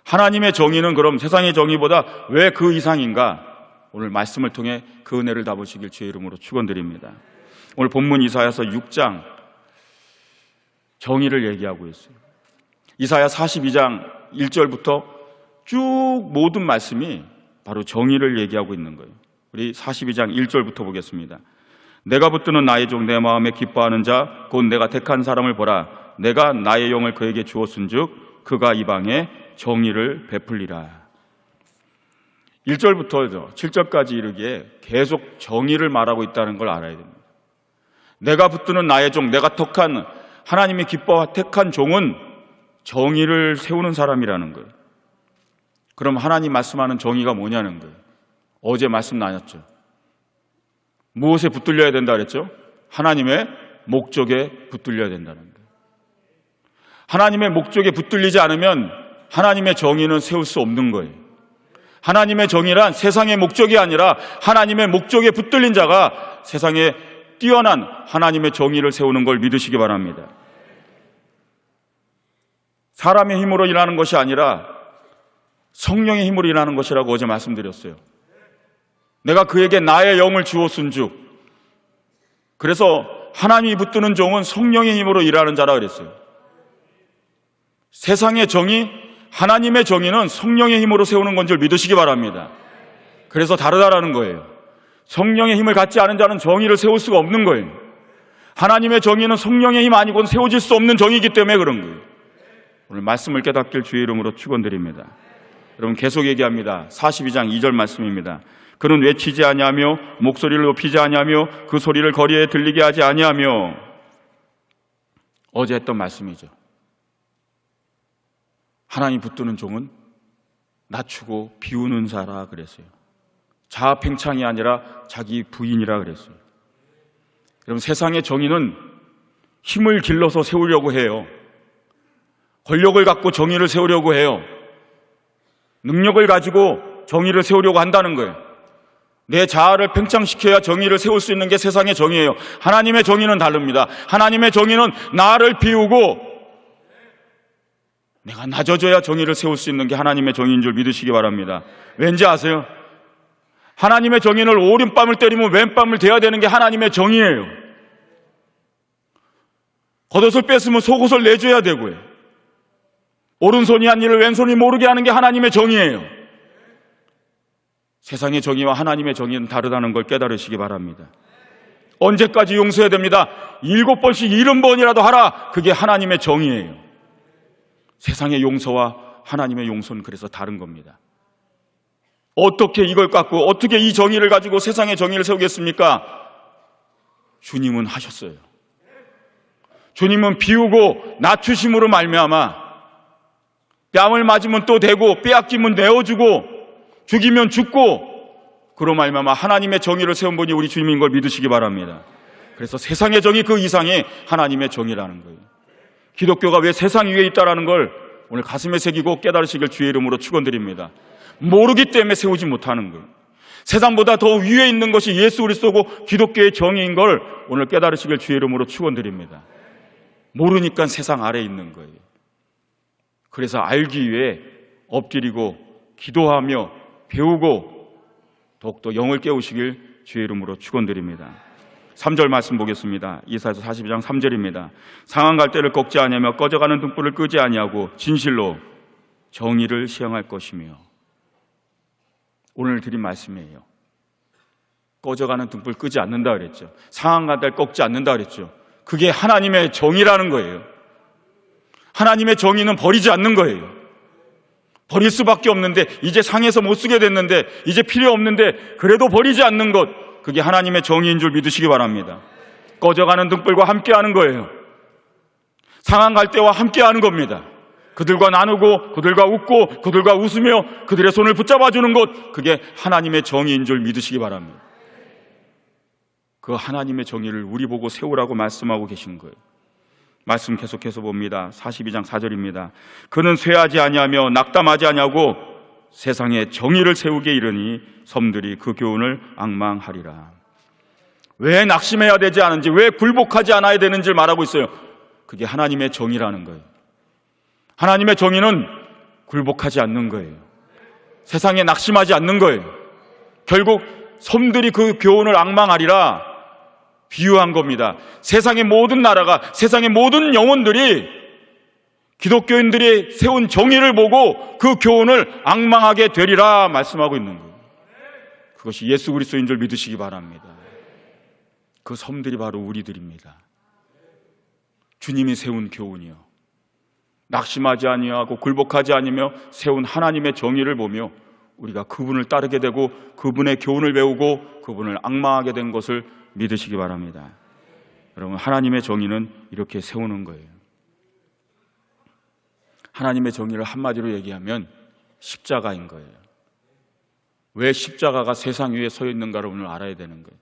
하나님의 정의는 그럼 세상의 정의보다 왜 그 이상인가? 오늘 말씀을 통해 그 은혜를 다 보시길 주의 이름으로 축원드립니다. 오늘 본문 이사야서 6장 정의를 얘기하고 있어요. 이사야 42장 1절부터 쭉 모든 말씀이 바로 정의를 얘기하고 있는 거예요. 우리 42장 1절부터 보겠습니다. 내가 붙드는 나의 종 내 마음에 기뻐하는 자 곧 내가 택한 사람을 보라. 내가 나의 영을 그에게 주었은즉 그가 이방에 정의를 베풀리라. 1절부터 7절까지 이르기에 계속 정의를 말하고 있다는 걸 알아야 됩니다. 내가 붙드는 나의 종, 내가 택한 하나님이 기뻐 택한 종은 정의를 세우는 사람이라는 거예요. 그럼 하나님 말씀하는 정의가 뭐냐는 거예요. 어제 말씀 나눴죠. 무엇에 붙들려야 된다 그랬죠? 하나님의 목적에 붙들려야 된다는 거예요. 하나님의 목적에 붙들리지 않으면 하나님의 정의는 세울 수 없는 거예요. 하나님의 정의란 세상의 목적이 아니라 하나님의 목적에 붙들린 자가 세상에 뛰어난 하나님의 정의를 세우는 걸 믿으시기 바랍니다. 사람의 힘으로 일하는 것이 아니라 성령의 힘으로 일하는 것이라고 어제 말씀드렸어요. 내가 그에게 나의 영을 주었은즉, 그래서 하나님이 붙드는 종은 성령의 힘으로 일하는 자라 그랬어요. 세상의 정의, 하나님의 정의는 성령의 힘으로 세우는 건 줄 믿으시기 바랍니다. 그래서 다르다라는 거예요. 성령의 힘을 갖지 않은 자는 정의를 세울 수가 없는 거예요. 하나님의 정의는 성령의 힘 아니고는 세워질 수 없는 정의이기 때문에 그런 거예요. 오늘 말씀을 깨닫길 주의 이름으로 축원드립니다. 여러분 계속 얘기합니다. 42장 2절 말씀입니다. 그는 외치지 아니하며 목소리를 높이지 아니하며 그 소리를 거리에 들리게 하지 아니하며. 어제 했던 말씀이죠. 하나님 붙드는 종은 낮추고 비우는 자라 그랬어요. 자아 팽창이 아니라 자기 부인이라 그랬어요. 여러분 세상의 정의는 힘을 길러서 세우려고 해요. 권력을 갖고 정의를 세우려고 해요. 능력을 가지고 정의를 세우려고 한다는 거예요. 내 자아를 팽창시켜야 정의를 세울 수 있는 게 세상의 정의예요. 하나님의 정의는 다릅니다. 하나님의 정의는 나를 비우고 내가 낮아져야 정의를 세울 수 있는 게 하나님의 정의인 줄 믿으시기 바랍니다. 왠지 아세요? 하나님의 정의를 오른뺨을 때리면 왼뺨을 대야 되는 게 하나님의 정의예요. 겉옷을 뺐으면 속옷을 내줘야 되고요. 오른손이 한 일을 왼손이 모르게 하는 게 하나님의 정의예요. 세상의 정의와 하나님의 정의는 다르다는 걸 깨달으시기 바랍니다. 언제까지 용서해야 됩니다. 7번씩 70번이라도 하라. 그게 하나님의 정의예요. 세상의 용서와 하나님의 용서는 그래서 다른 겁니다. 어떻게 이걸 갖고 어떻게 이 정의를 가지고 세상의 정의를 세우겠습니까? 주님은 하셨어요. 주님은 비우고 낮추심으로 말미암아 뺨을 맞으면 또 대고 빼앗기면 내어주고 죽이면 죽고 그로 말미암아 하나님의 정의를 세운 분이 우리 주님인 걸 믿으시기 바랍니다. 그래서 세상의 정의 그 이상이 하나님의 정의라는 거예요. 기독교가 왜 세상 위에 있다는 걸 오늘 가슴에 새기고 깨달으시길 주의 이름으로 축원드립니다. 모르기 때문에 세우지 못하는 거예요. 세상보다 더 위에 있는 것이 예수 그리스도고 기독교의 정의인 걸 오늘 깨달으시길 주의 이름으로 축원드립니다. 모르니까 세상 아래에 있는 거예요. 그래서 알기 위해 엎드리고 기도하며 배우고 더욱더 영을 깨우시길 주의 이름으로 축원드립니다. 3절 말씀 보겠습니다. 이사야서 42장 3절입니다. 상한 갈대를 꺾지 아니하며 꺼져가는 등불을 끄지 아니하고 진실로 정의를 시행할 것이며. 오늘 드린 말씀이에요. 꺼져가는 등불 끄지 않는다 그랬죠. 상한 갈대를 꺾지 않는다 그랬죠. 그게 하나님의 정의라는 거예요. 하나님의 정의는 버리지 않는 거예요. 버릴 수밖에 없는데 이제 상해서 못 쓰게 됐는데 이제 필요 없는데 그래도 버리지 않는 것, 그게 하나님의 정의인 줄 믿으시기 바랍니다. 꺼져가는 등불과 함께하는 거예요. 상한 갈대와 함께하는 겁니다. 그들과 나누고 그들과 웃고 그들과 웃으며 그들의 손을 붙잡아주는 것, 그게 하나님의 정의인 줄 믿으시기 바랍니다. 그 하나님의 정의를 우리 보고 세우라고 말씀하고 계신 거예요. 말씀 계속해서 봅니다. 42장 4절입니다. 그는 쇠하지 아니하며 낙담하지 아니하고 세상에 정의를 세우게 이르니 섬들이 그 교훈을 앙망하리라. 왜 낙심해야 되지 않은지, 왜 굴복하지 않아야 되는지를 말하고 있어요. 그게 하나님의 정의라는 거예요. 하나님의 정의는 굴복하지 않는 거예요. 세상에 낙심하지 않는 거예요. 결국 섬들이 그 교훈을 앙망하리라 비유한 겁니다. 세상의 모든 나라가, 세상의 모든 영혼들이 기독교인들이 세운 정의를 보고 그 교훈을 앙망하게 되리라 말씀하고 있는 거예요. 그것이 예수 그리스도인 줄 믿으시기 바랍니다. 그 섬들이 바로 우리들입니다. 주님이 세운 교훈이요, 낙심하지 아니하고 굴복하지 않으며 세운 하나님의 정의를 보며 우리가 그분을 따르게 되고 그분의 교훈을 배우고 그분을 앙망하게 된 것을 믿으시기 바랍니다. 여러분, 하나님의 정의는 이렇게 세우는 거예요. 하나님의 정의를 한마디로 얘기하면 십자가인 거예요. 왜 십자가가 세상 위에 서 있는가를 오늘 알아야 되는 거예요.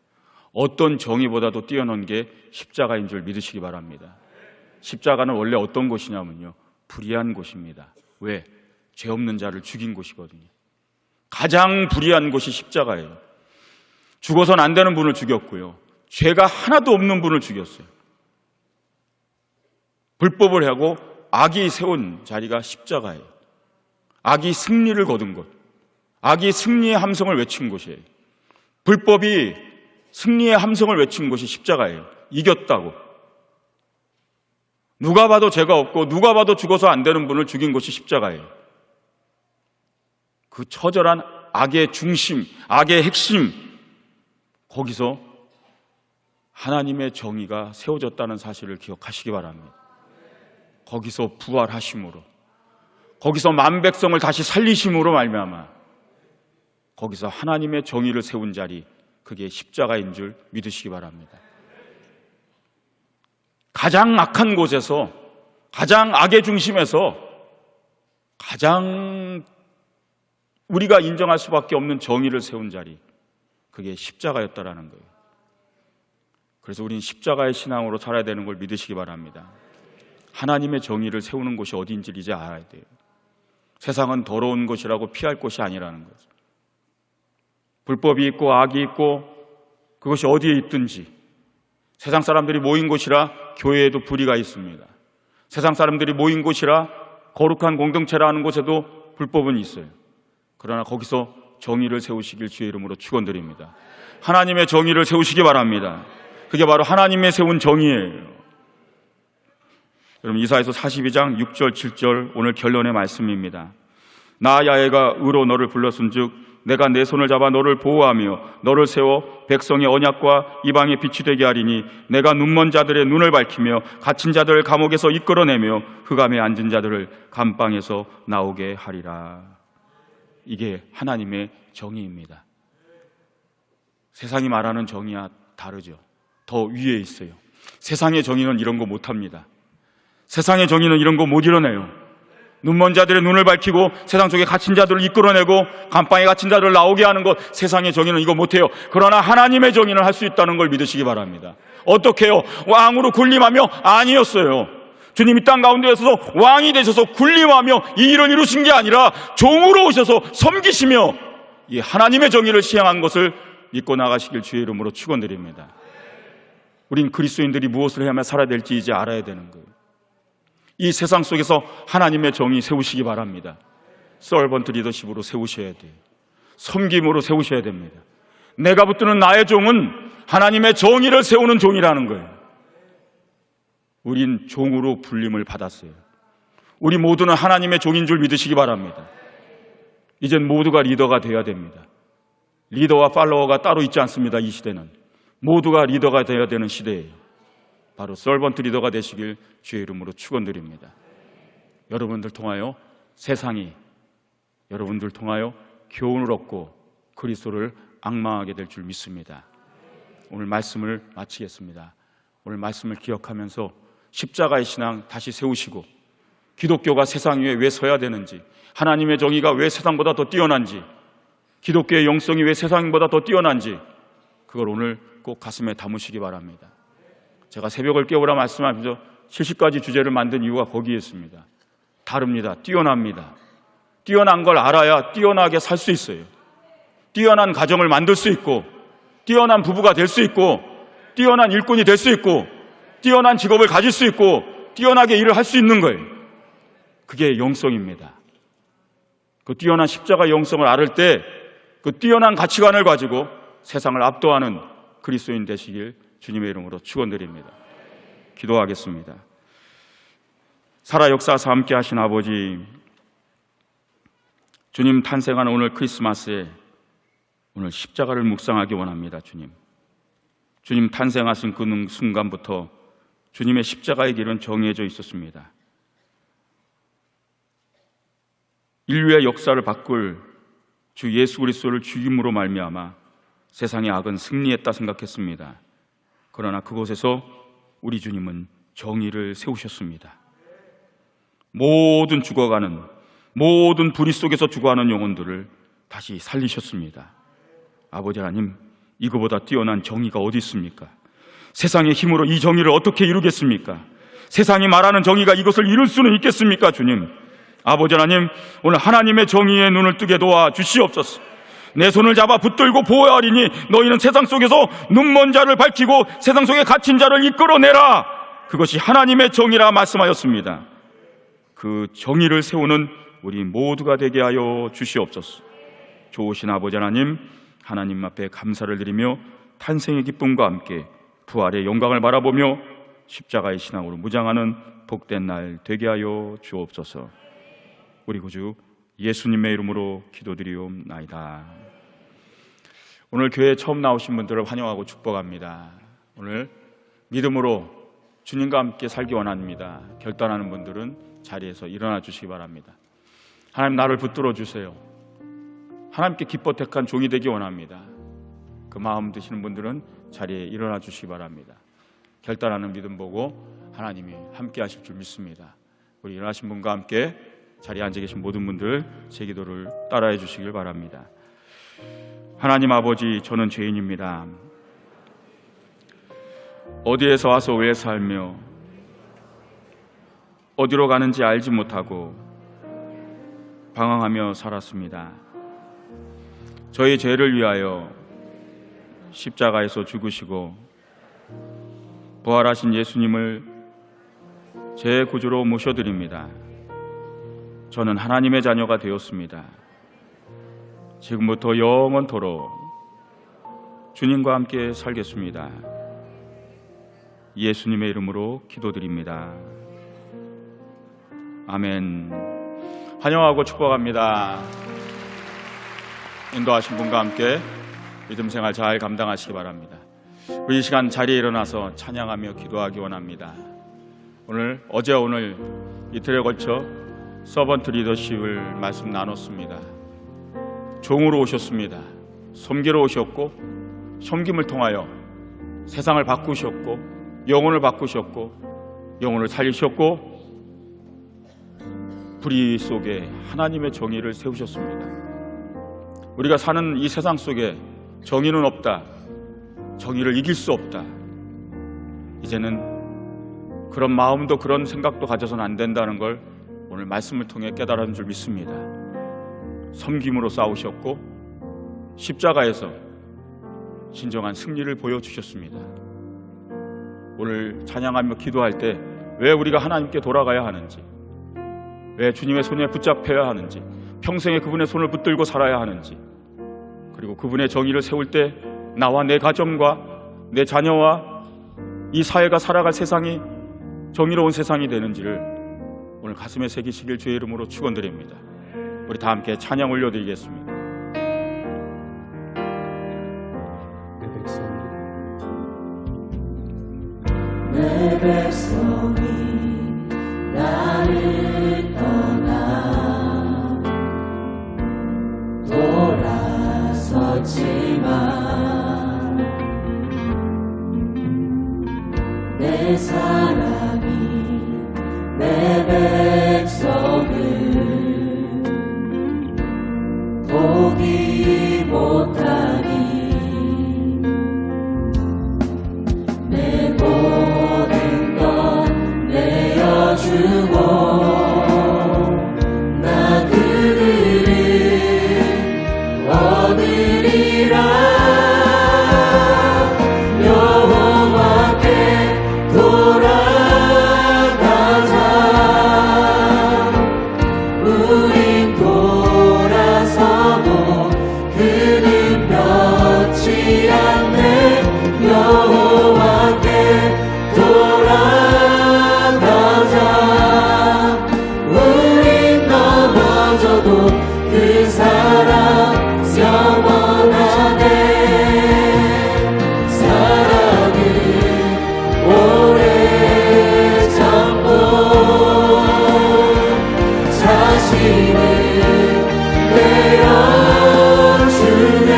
어떤 정의보다도 뛰어난 게 십자가인 줄 믿으시기 바랍니다. 십자가는 원래 어떤 곳이냐면요, 불의한 곳입니다. 왜? 죄 없는 자를 죽인 곳이거든요. 가장 불의한 곳이 십자가예요. 죽어서는 안 되는 분을 죽였고요, 죄가 하나도 없는 분을 죽였어요. 불법을 하고 악이 세운 자리가 십자가예요. 악이 승리를 거둔 곳, 악이 승리의 함성을 외친 곳이에요. 불법이 승리의 함성을 외친 곳이 십자가예요. 이겼다고. 누가 봐도 죄가 없고 누가 봐도 죽어서 안 되는 분을 죽인 곳이 십자가예요. 그 처절한 악의 중심, 악의 핵심, 거기서 하나님의 정의가 세워졌다는 사실을 기억하시기 바랍니다. 거기서 부활하심으로, 거기서 만백성을 다시 살리심으로 말미암아 거기서 하나님의 정의를 세운 자리, 그게 십자가인 줄 믿으시기 바랍니다. 가장 악한 곳에서, 가장 악의 중심에서 가장 우리가 인정할 수밖에 없는 정의를 세운 자리, 그게 십자가였다라는 거예요. 그래서 우리는 십자가의 신앙으로 살아야 되는 걸 믿으시기 바랍니다. 하나님의 정의를 세우는 곳이 어디인지를 이제 알아야 돼요. 세상은 더러운 곳이라고 피할 곳이 아니라는 거죠. 불법이 있고 악이 있고 그것이 어디에 있든지, 세상 사람들이 모인 곳이라 교회에도 불의가 있습니다. 세상 사람들이 모인 곳이라 거룩한 공동체라는 곳에도 불법은 있어요. 그러나 거기서 정의를 세우시길 주의 이름으로 축원드립니다. 하나님의 정의를 세우시기 바랍니다. 그게 바로 하나님의 세운 정의예요. 여러분, 이사야서 42장 6절 7절 오늘 결론의 말씀입니다. 나 야훼가 의로 너를 불렀은즉 내가 내 손을 잡아 너를 보호하며 너를 세워 백성의 언약과 이방의 빛이 되게 하리니 내가 눈먼 자들의 눈을 밝히며 갇힌 자들을 감옥에서 이끌어내며 흑암에 앉은 자들을 감방에서 나오게 하리라. 이게 하나님의 정의입니다. 세상이 말하는 정의와 다르죠. 더 위에 있어요. 세상의 정의는 이런 거 못합니다. 세상의 정의는 이런 거 못 이뤄내요. 눈먼 자들의 눈을 밝히고 세상 속에 갇힌 자들을 이끌어내고 감방에 갇힌 자들을 나오게 하는 것, 세상의 정의는 이거 못해요. 그러나 하나님의 정의는 할 수 있다는 걸 믿으시기 바랍니다. 어떻게 해요? 왕으로 군림하며? 아니었어요. 주님이 땅 가운데 에서 왕이 되셔서 군림하며 이 일을 이루신 게 아니라 종으로 오셔서 섬기시며 이 하나님의 정의를 시행한 것을 믿고 나가시길 주의 이름으로 축원드립니다. 우린 그리스도인들이 무엇을 해야만 살아야 될지 이제 알아야 되는 거예요. 이 세상 속에서 하나님의 정의 세우시기 바랍니다. 서번트 리더십으로 세우셔야 돼요. 섬김으로 세우셔야 됩니다. 내가 붙드는 나의 종은 하나님의 정의를 세우는 종이라는 거예요. 우린 종으로 불림을 받았어요. 우리 모두는 하나님의 종인 줄 믿으시기 바랍니다. 이젠 모두가 리더가 되어야 됩니다. 리더와 팔로워가 따로 있지 않습니다. 이 시대는 모두가 리더가 되어야 되는 시대예요. 바로 서번트 리더가 되시길 주의 이름으로 축원드립니다. 여러분들 통하여 세상이 여러분들 통하여 교훈을 얻고 그리스도를 앙망하게 될 줄 믿습니다. 오늘 말씀을 마치겠습니다. 오늘 말씀을 기억하면서 십자가의 신앙 다시 세우시고 기독교가 세상 위에 왜 서야 되는지, 하나님의 정의가 왜 세상보다 더 뛰어난지, 기독교의 영성이 왜 세상보다 더 뛰어난지 그걸 오늘 꼭 가슴에 담으시기 바랍니다. 제가 새벽을 깨우라 말씀하면서 70가지 주제를 만든 이유가 거기에 있습니다. 다릅니다. 뛰어납니다. 뛰어난 걸 알아야 뛰어나게 살 수 있어요. 뛰어난 가정을 만들 수 있고, 뛰어난 부부가 될 수 있고, 뛰어난 일꾼이 될 수 있고, 뛰어난 직업을 가질 수 있고, 뛰어나게 일을 할 수 있는 거예요. 그게 영성입니다. 그 뛰어난 십자가 영성을 앓을 때 그 뛰어난 가치관을 가지고 세상을 압도하는 그리스도인 되시길 주님의 이름으로 축원드립니다. 기도하겠습니다. 살아 역사하사 함께 하신 아버지, 주님 탄생하는 오늘 크리스마스에 오늘 십자가를 묵상하기 원합니다. 주님 탄생하신 그 순간부터 주님의 십자가의 길은 정해져 있었습니다. 인류의 역사를 바꿀 주 예수 그리스도를 죽임으로 말미암아 세상의 악은 승리했다 생각했습니다. 그러나 그곳에서 우리 주님은 정의를 세우셨습니다. 모든 죽어가는, 모든 불의 속에서 죽어가는 영혼들을 다시 살리셨습니다. 아버지 하나님, 이거보다 뛰어난 정의가 어디 있습니까? 세상의 힘으로 이 정의를 어떻게 이루겠습니까? 세상이 말하는 정의가 이것을 이룰 수는 있겠습니까? 주님, 아버지 하나님, 오늘 하나님의 정의의 눈을 뜨게 도와 주시옵소서. 내 손을 잡아 붙들고 보호하리니 너희는 세상 속에서 눈먼 자를 밝히고 세상 속에 갇힌 자를 이끌어내라. 그것이 하나님의 정의라 말씀하였습니다. 그 정의를 세우는 우리 모두가 되게 하여 주시옵소서. 좋으신 아버지 하나님, 하나님 앞에 감사를 드리며 탄생의 기쁨과 함께 부활의 영광을 바라보며 십자가의 신앙으로 무장하는 복된 날 되게 하여 주옵소서. 우리 구주 예수님의 이름으로 기도드리옵나이다. 오늘 교회에 처음 나오신 분들을 환영하고 축복합니다. 오늘 믿음으로 주님과 함께 살기 원합니다. 결단하는 분들은 자리에서 일어나 주시기 바랍니다. 하나님, 나를 붙들어 주세요. 하나님께 기뻐 택한 종이 되기 원합니다. 그 마음 드시는 분들은 자리에 일어나 주시기 바랍니다. 결단하는 믿음 보고 하나님이 함께 하실 줄 믿습니다. 우리 일어나신 분과 함께 자리에 앉아 계신 모든 분들 제 기도를 따라해 주시길 바랍니다. 하나님 아버지, 저는 죄인입니다. 어디에서 와서 왜 살며 어디로 가는지 알지 못하고 방황하며 살았습니다. 저희 죄를 위하여 십자가에서 죽으시고 부활하신 예수님을 제 구주로 모셔드립니다. 저는 하나님의 자녀가 되었습니다. 지금부터 영원토록 주님과 함께 살겠습니다. 예수님의 이름으로 기도드립니다. 아멘. 환영하고 축복합니다. 인도하신 분과 함께 믿음 생활 잘 감당하시기 바랍니다. 우리 이 시간 자리에 일어나서 찬양하며 기도하기 원합니다. 오늘 이틀에 걸쳐 서번트 리더십을 말씀 나눴습니다. 종으로 오셨습니다. 섬기러 오셨고 섬김을 통하여 세상을 바꾸셨고 영혼을 바꾸셨고 영혼을 살리셨고 불의 속에 하나님의 정의를 세우셨습니다. 우리가 사는 이 세상 속에 정의는 없다, 정의를 이길 수 없다, 이제는 그런 마음도 그런 생각도 가져서는 안 된다는 걸 오늘 말씀을 통해 깨달은 줄 믿습니다. 섬김으로 싸우셨고 십자가에서 진정한 승리를 보여주셨습니다. 오늘 찬양하며 기도할 때 왜 우리가 하나님께 돌아가야 하는지, 왜 주님의 손에 붙잡혀야 하는지, 평생에 그분의 손을 붙들고 살아야 하는지, 그리고 그분의 정의를 세울 때 나와 내 가정과 내 자녀와 이 사회가 살아갈 세상이 정의로운 세상이 되는지를 오늘 가슴에 새기시길 주의 이름으로 축원드립니다. 우리 다 함께 찬양 올려드리겠습니다. 내 백성이 나를 떠나 돌아섰지만 내 사랑이 내 백성을 포기 못하니 내 모든 것 내어주고 나 그들을 얻으리라. 여호와께 돌아가자. 우린 돌아서도 그는 변치 않네. 여호와께 돌아가자. 우린 넘어져도 그 사랑 영원하네. 사랑은 오래 참고 자신을 내어주네.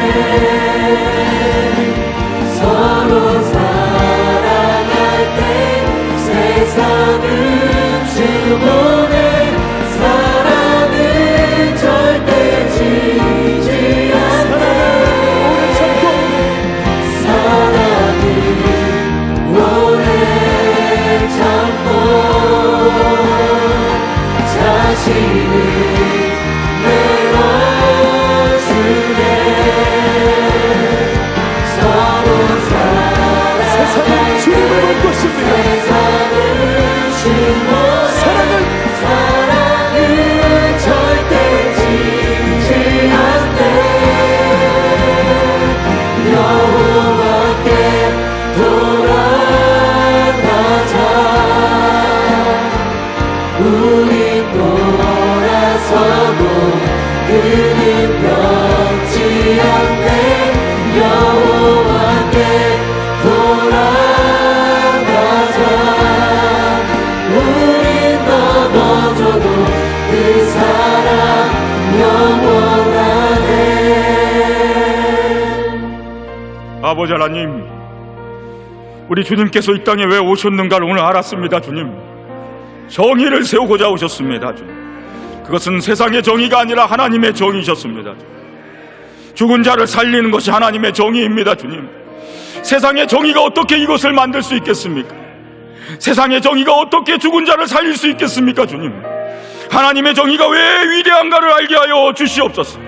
서로 사랑할 때 세상은 주문해. 사랑은 절대 지지 않네. 사랑은 오래 참고 자신을 내어주네. 서로 세상은 주님을 볼 것입니다. 세상은 사랑은 절대 지지 않네. 여호와께 돌아가자. 우리 돌아서도 그는 변치 않네. 여호와께 돌아가자. 우린 넘어져도 그 사랑 영원하네. 아버지 하나님, 우리 주님께서 이 땅에 왜 오셨는가를 오늘 알았습니다. 주님, 정의를 세우고자 오셨습니다. 주님, 그것은 세상의 정의가 아니라 하나님의 정의셨습니다. 죽은 자를 살리는 것이 하나님의 정의입니다. 주님, 세상의 정의가 어떻게 이것을 만들 수 있겠습니까? 세상의 정의가 어떻게 죽은 자를 살릴 수 있겠습니까? 주님, 하나님의 정의가 왜 위대한가를 알게 하여 주시옵소서.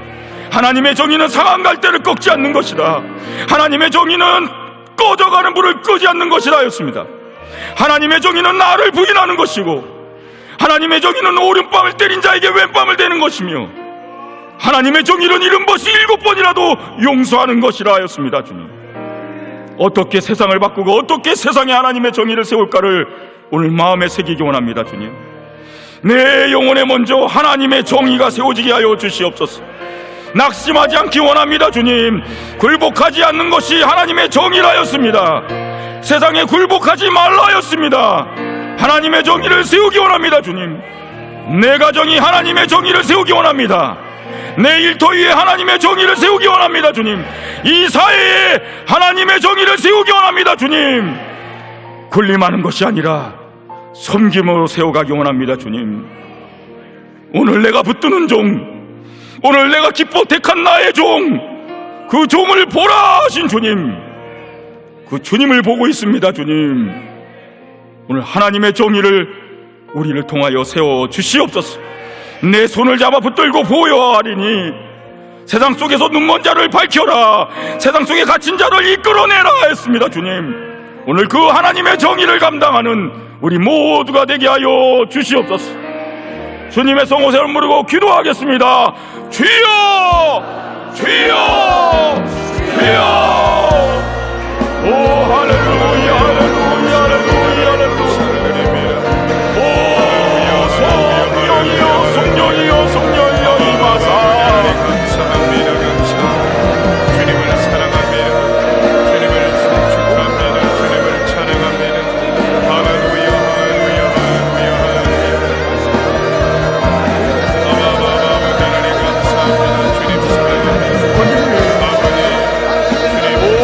하나님의 정의는 상한 갈대를 꺾지 않는 것이다. 하나님의 정의는 꺼져가는 불을 끄지 않는 것이라 하였습니다. 하나님의 정의는 나를 부인하는 것이고, 하나님의 정의는 오른밤을 때린 자에게 왼밤을 대는 것이며, 하나님의 정의는 잃은 것이 7번이라도 용서하는 것이라 하였습니다. 주님, 어떻게 세상을 바꾸고 어떻게 세상에 하나님의 정의를 세울까를 오늘 마음에 새기기 원합니다. 주님, 내 영혼에 먼저 하나님의 정의가 세워지게 하여 주시옵소서. 낙심하지 않기 원합니다. 주님, 굴복하지 않는 것이 하나님의 정의라였습니다. 세상에 굴복하지 말라였습니다. 하나님의 정의를 세우기 원합니다. 주님, 내 가정이 하나님의 정의를 세우기 원합니다. 내 일터 위에 하나님의 정의를 세우기 원합니다, 주님. 이 사회에 하나님의 정의를 세우기 원합니다, 주님. 군림하는 것이 아니라 섬김으로 세워가기 원합니다, 주님. 오늘 내가 붙드는 종, 오늘 내가 기뻐 택한 나의 종, 그 종을 보라 하신 주님, 그 주님을 보고 있습니다, 주님. 오늘 하나님의 정의를 우리를 통하여 세워 주시옵소서. 내 손을 잡아 붙들고 보여하리니 세상 속에서 눈먼 자를 밝혀라, 세상 속에 갇힌 자를 이끌어내라 했습니다, 주님. 오늘 그 하나님의 정의를 감당하는 우리 모두가 되게 하여 주시옵소서. 주님의 성호세를 부르고 기도하겠습니다. 주여, 주여, 주여. 오 할렐루야, 할렐루야, 할렐루야, 할렐루야. 오 성령이여, 성령이여, 성령이여 임하사. 감사합니다. 감사합니다. 주님을 사랑합니다. 주님을 축복합니다. 주님을 찬양합니다. 할렐루야, 할렐루야, 할렐루야, 할렐루야. 하나님 감사합니다. 주님 사랑합니다. 아버지, 주님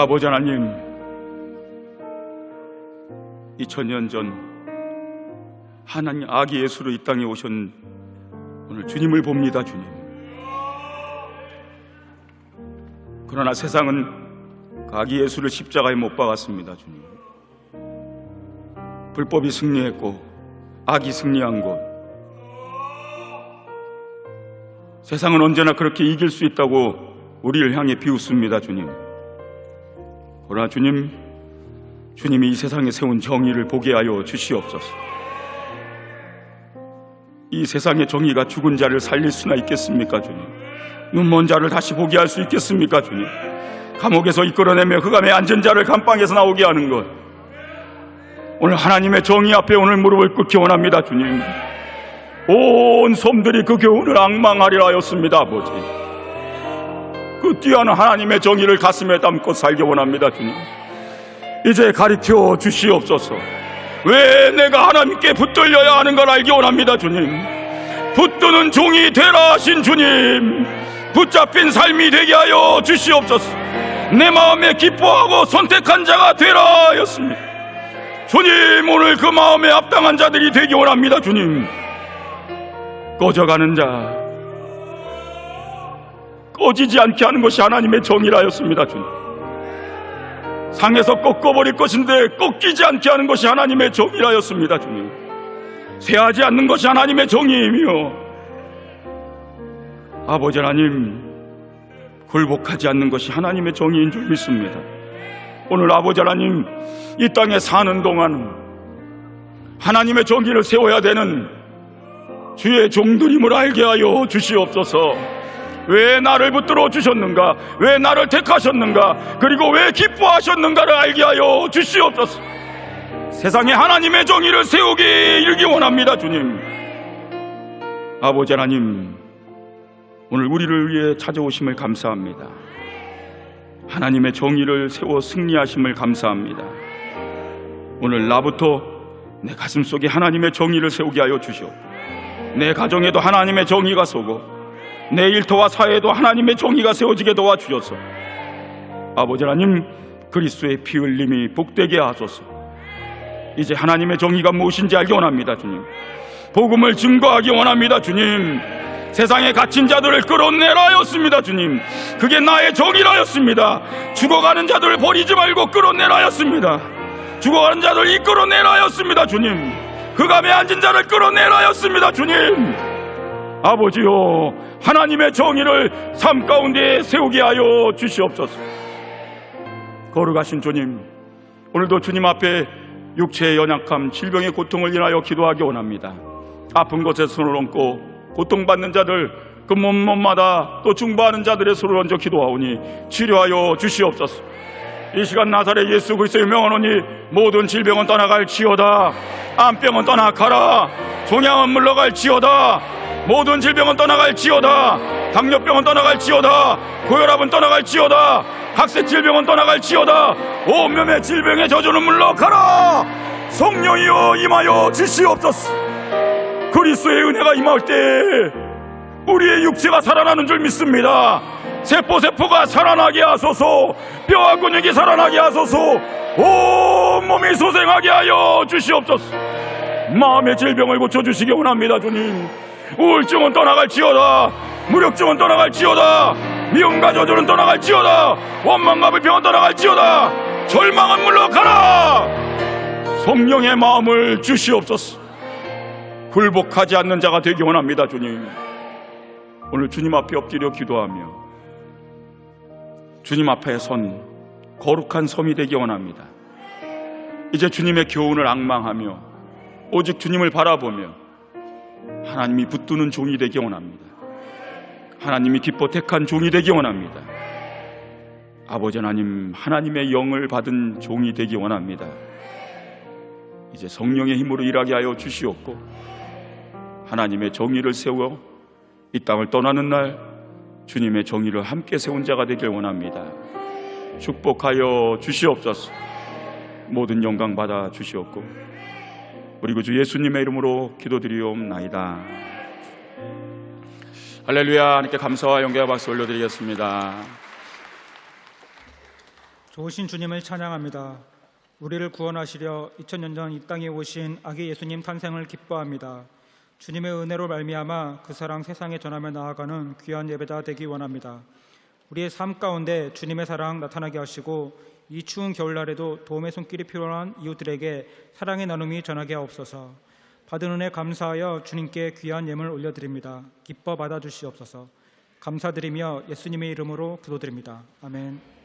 아버지 하나님, 2000년 전 하나님 아기 예수로 이 땅에 오신 오늘 주님을 봅니다. 주님, 그러나 세상은 그 아기 예수를 십자가에 못 박았습니다. 주님, 불법이 승리했고 악이 승리한 곳, 세상은 언제나 그렇게 이길 수 있다고 우리를 향해 비웃습니다. 주님, 그러나 주님이 이 세상에 세운 정의를 보게 하여 주시옵소서. 이 세상의 정의가 죽은 자를 살릴 수나 있겠습니까? 주님, 눈먼 자를 다시 보게 할 수 있겠습니까? 주님, 감옥에서 이끌어내며 흑암에 앉은 자를 감방에서 나오게 하는 것, 오늘 하나님의 정의 앞에 오늘 무릎을 꿇기 원합니다. 주님, 온 섬들이 그 교훈을 앙망하리라 하였습니다. 아버지, 그 뛰어난 하나님의 정의를 가슴에 담고 살기 원합니다. 주님, 이제 가르쳐 주시옵소서. 왜 내가 하나님께 붙들려야 하는 걸 알기 원합니다. 주님, 붙드는 종이 되라 하신 주님, 붙잡힌 삶이 되게 하여 주시옵소서. 내 마음에 기뻐하고 선택한 자가 되라 하였습니다. 주님, 오늘 그 마음에 합당한 자들이 되기 원합니다. 주님, 꺼져가는 자, 꺼지지 않게 하는 것이 하나님의 정의라 하였습니다. 주님, 상에서 꺾어버릴 것인데 꺾이지 않게 하는 것이 하나님의 정의라 하였습니다. 주님, 쇠하지 않는 것이 하나님의 정의이며, 아버지 하나님, 굴복하지 않는 것이 하나님의 정의인 줄 믿습니다. 오늘 아버지 하나님, 이 땅에 사는 동안 하나님의 정의를 세워야 되는 주의 종들임을 알게 하여 주시옵소서. 왜 나를 붙들어 주셨는가, 왜 나를 택하셨는가, 그리고 왜 기뻐하셨는가를 알게 하여 주시옵소서. 세상에 하나님의 정의를 세우기 이르기 원합니다. 주님, 아버지 하나님, 오늘 우리를 위해 찾아오심을 감사합니다. 하나님의 정의를 세워 승리하심을 감사합니다. 오늘 나부터 내 가슴 속에 하나님의 정의를 세우게 하여 주시옵고, 내 가정에도 하나님의 정의가 서고 내 일터와 사회에도 하나님의 정의가 세워지게 도와주셔서 아버지 하나님, 그리스도의 피 흘림이 복되게 하소서. 이제 하나님의 정의가 무엇인지 알기 원합니다. 주님, 복음을 증거하기 원합니다. 주님, 세상에 갇힌 자들을 끌어내라 하였습니다. 주님, 그게 나의 정의라 하였습니다. 죽어가는 자들을 버리지 말고 끌어내라 하였습니다. 죽어가는 자들을 이끌어내라 하였습니다. 주님, 흑암에 앉은 자를 끌어내라 하였습니다. 주님, 아버지요, 하나님의 정의를 삶 가운데 세우게 하여 주시옵소서. 거룩하신 주님, 오늘도 주님 앞에 육체의 연약함, 질병의 고통을 인하여 기도하기 원합니다. 아픈 곳에 손을 얹고 고통받는 자들, 그 몸마다 또 중보하는 자들의 손을 얹어 기도하오니 치료하여 주시옵소서. 이 시간 나사렛 예수 그리스도의 명하노니 모든 질병은 떠나갈지어다. 암병은 떠나가라. 종양은 물러갈지어다. 모든 질병은 떠나갈지어다. 당뇨병은 떠나갈지어다. 고혈압은 떠나갈지어다. 각색 질병은 떠나갈지어다. 온몸의 질병의 저주는 물러가라. 성령이여 임하여 주시옵소서. 그리스도의 은혜가 임할 때 우리의 육체가 살아나는 줄 믿습니다. 세포가 살아나게 하소서. 뼈와 근육이 살아나게 하소서. 온몸이 소생하게 하여 주시옵소서. 마음의 질병을 고쳐주시기 원합니다. 주님, 우울증은 떠나갈지어다. 무력증은 떠나갈지어다. 미움과 저주는 떠나갈지어다. 원망과 불평은 떠나갈지어다. 절망은 물러가라. 성령의 마음을 주시옵소서. 굴복하지 않는 자가 되기 원합니다. 주님, 오늘 주님 앞에 엎드려 기도하며 주님 앞에 선 거룩한 섬이 되기 원합니다. 이제 주님의 교훈을 앙망하며 오직 주님을 바라보며 하나님이 붙드는 종이 되기 원합니다. 하나님이 기뻐 택한 종이 되기 원합니다. 아버지 하나님, 하나님의 영을 받은 종이 되기 원합니다. 이제 성령의 힘으로 일하게 하여 주시옵고 하나님의 정의를 세워 이 땅을 떠나는 날 주님의 정의를 함께 세운 자가 되길 원합니다. 축복하여 주시옵소서. 모든 영광 받아 주시옵고 우리 구주 예수님의 이름으로 기도드리옵나이다. 할렐루야. 하나님께 감사와 영광과 박수 올려드리겠습니다. 좋으신 주님을 찬양합니다. 우리를 구원하시려 2000년 전 이 땅에 오신 아기 예수님 탄생을 기뻐합니다. 주님의 은혜로 말미암아 그 사랑 세상에 전하며 나아가는 귀한 예배자 되기 원합니다. 우리의 삶 가운데 주님의 사랑 나타나게 하시고 이 추운 겨울날에도 도움의 손길이 필요한 이웃들에게 사랑의 나눔이 전하게 하옵소서. 받은 은혜 감사하여 주님께 귀한 예물 올려드립니다. 기뻐 받아주시옵소서. 감사드리며 예수님의 이름으로 기도드립니다. 아멘.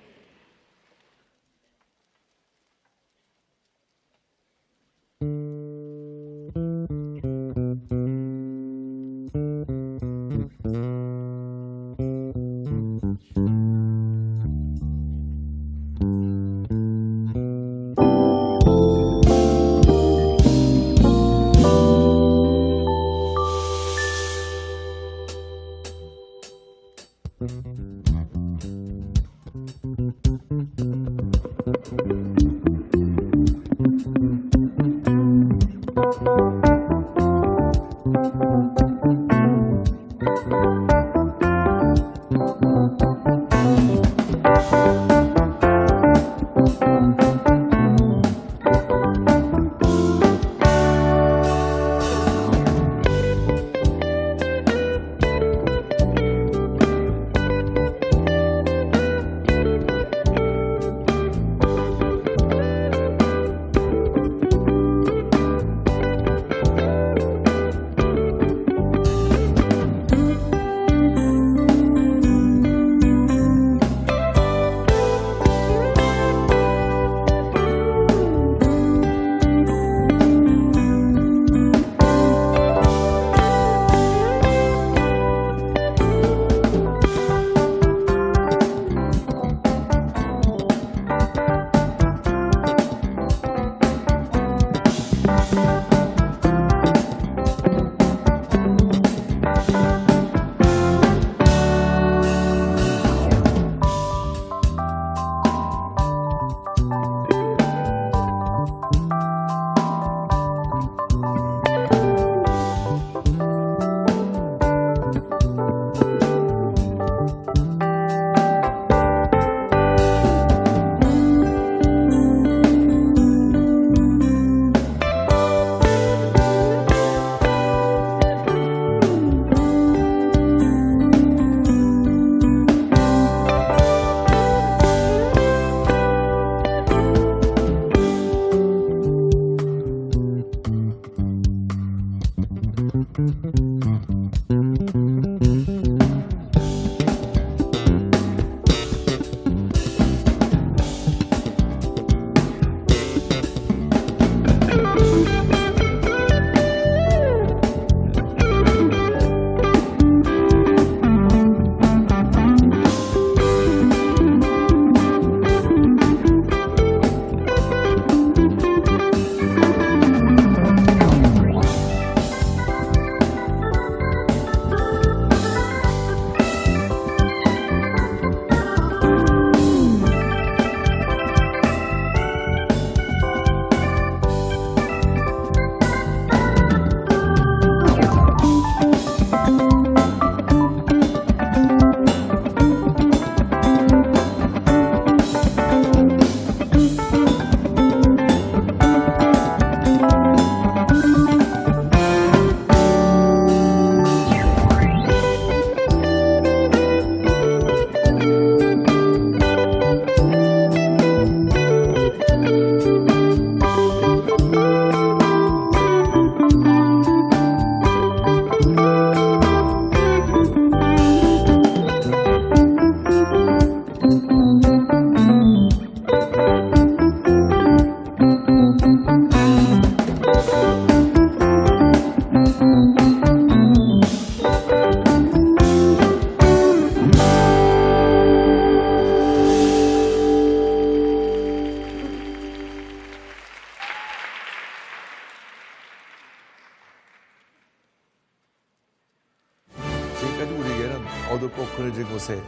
지금까지 우리에게는 어둡고 그늘진 곳에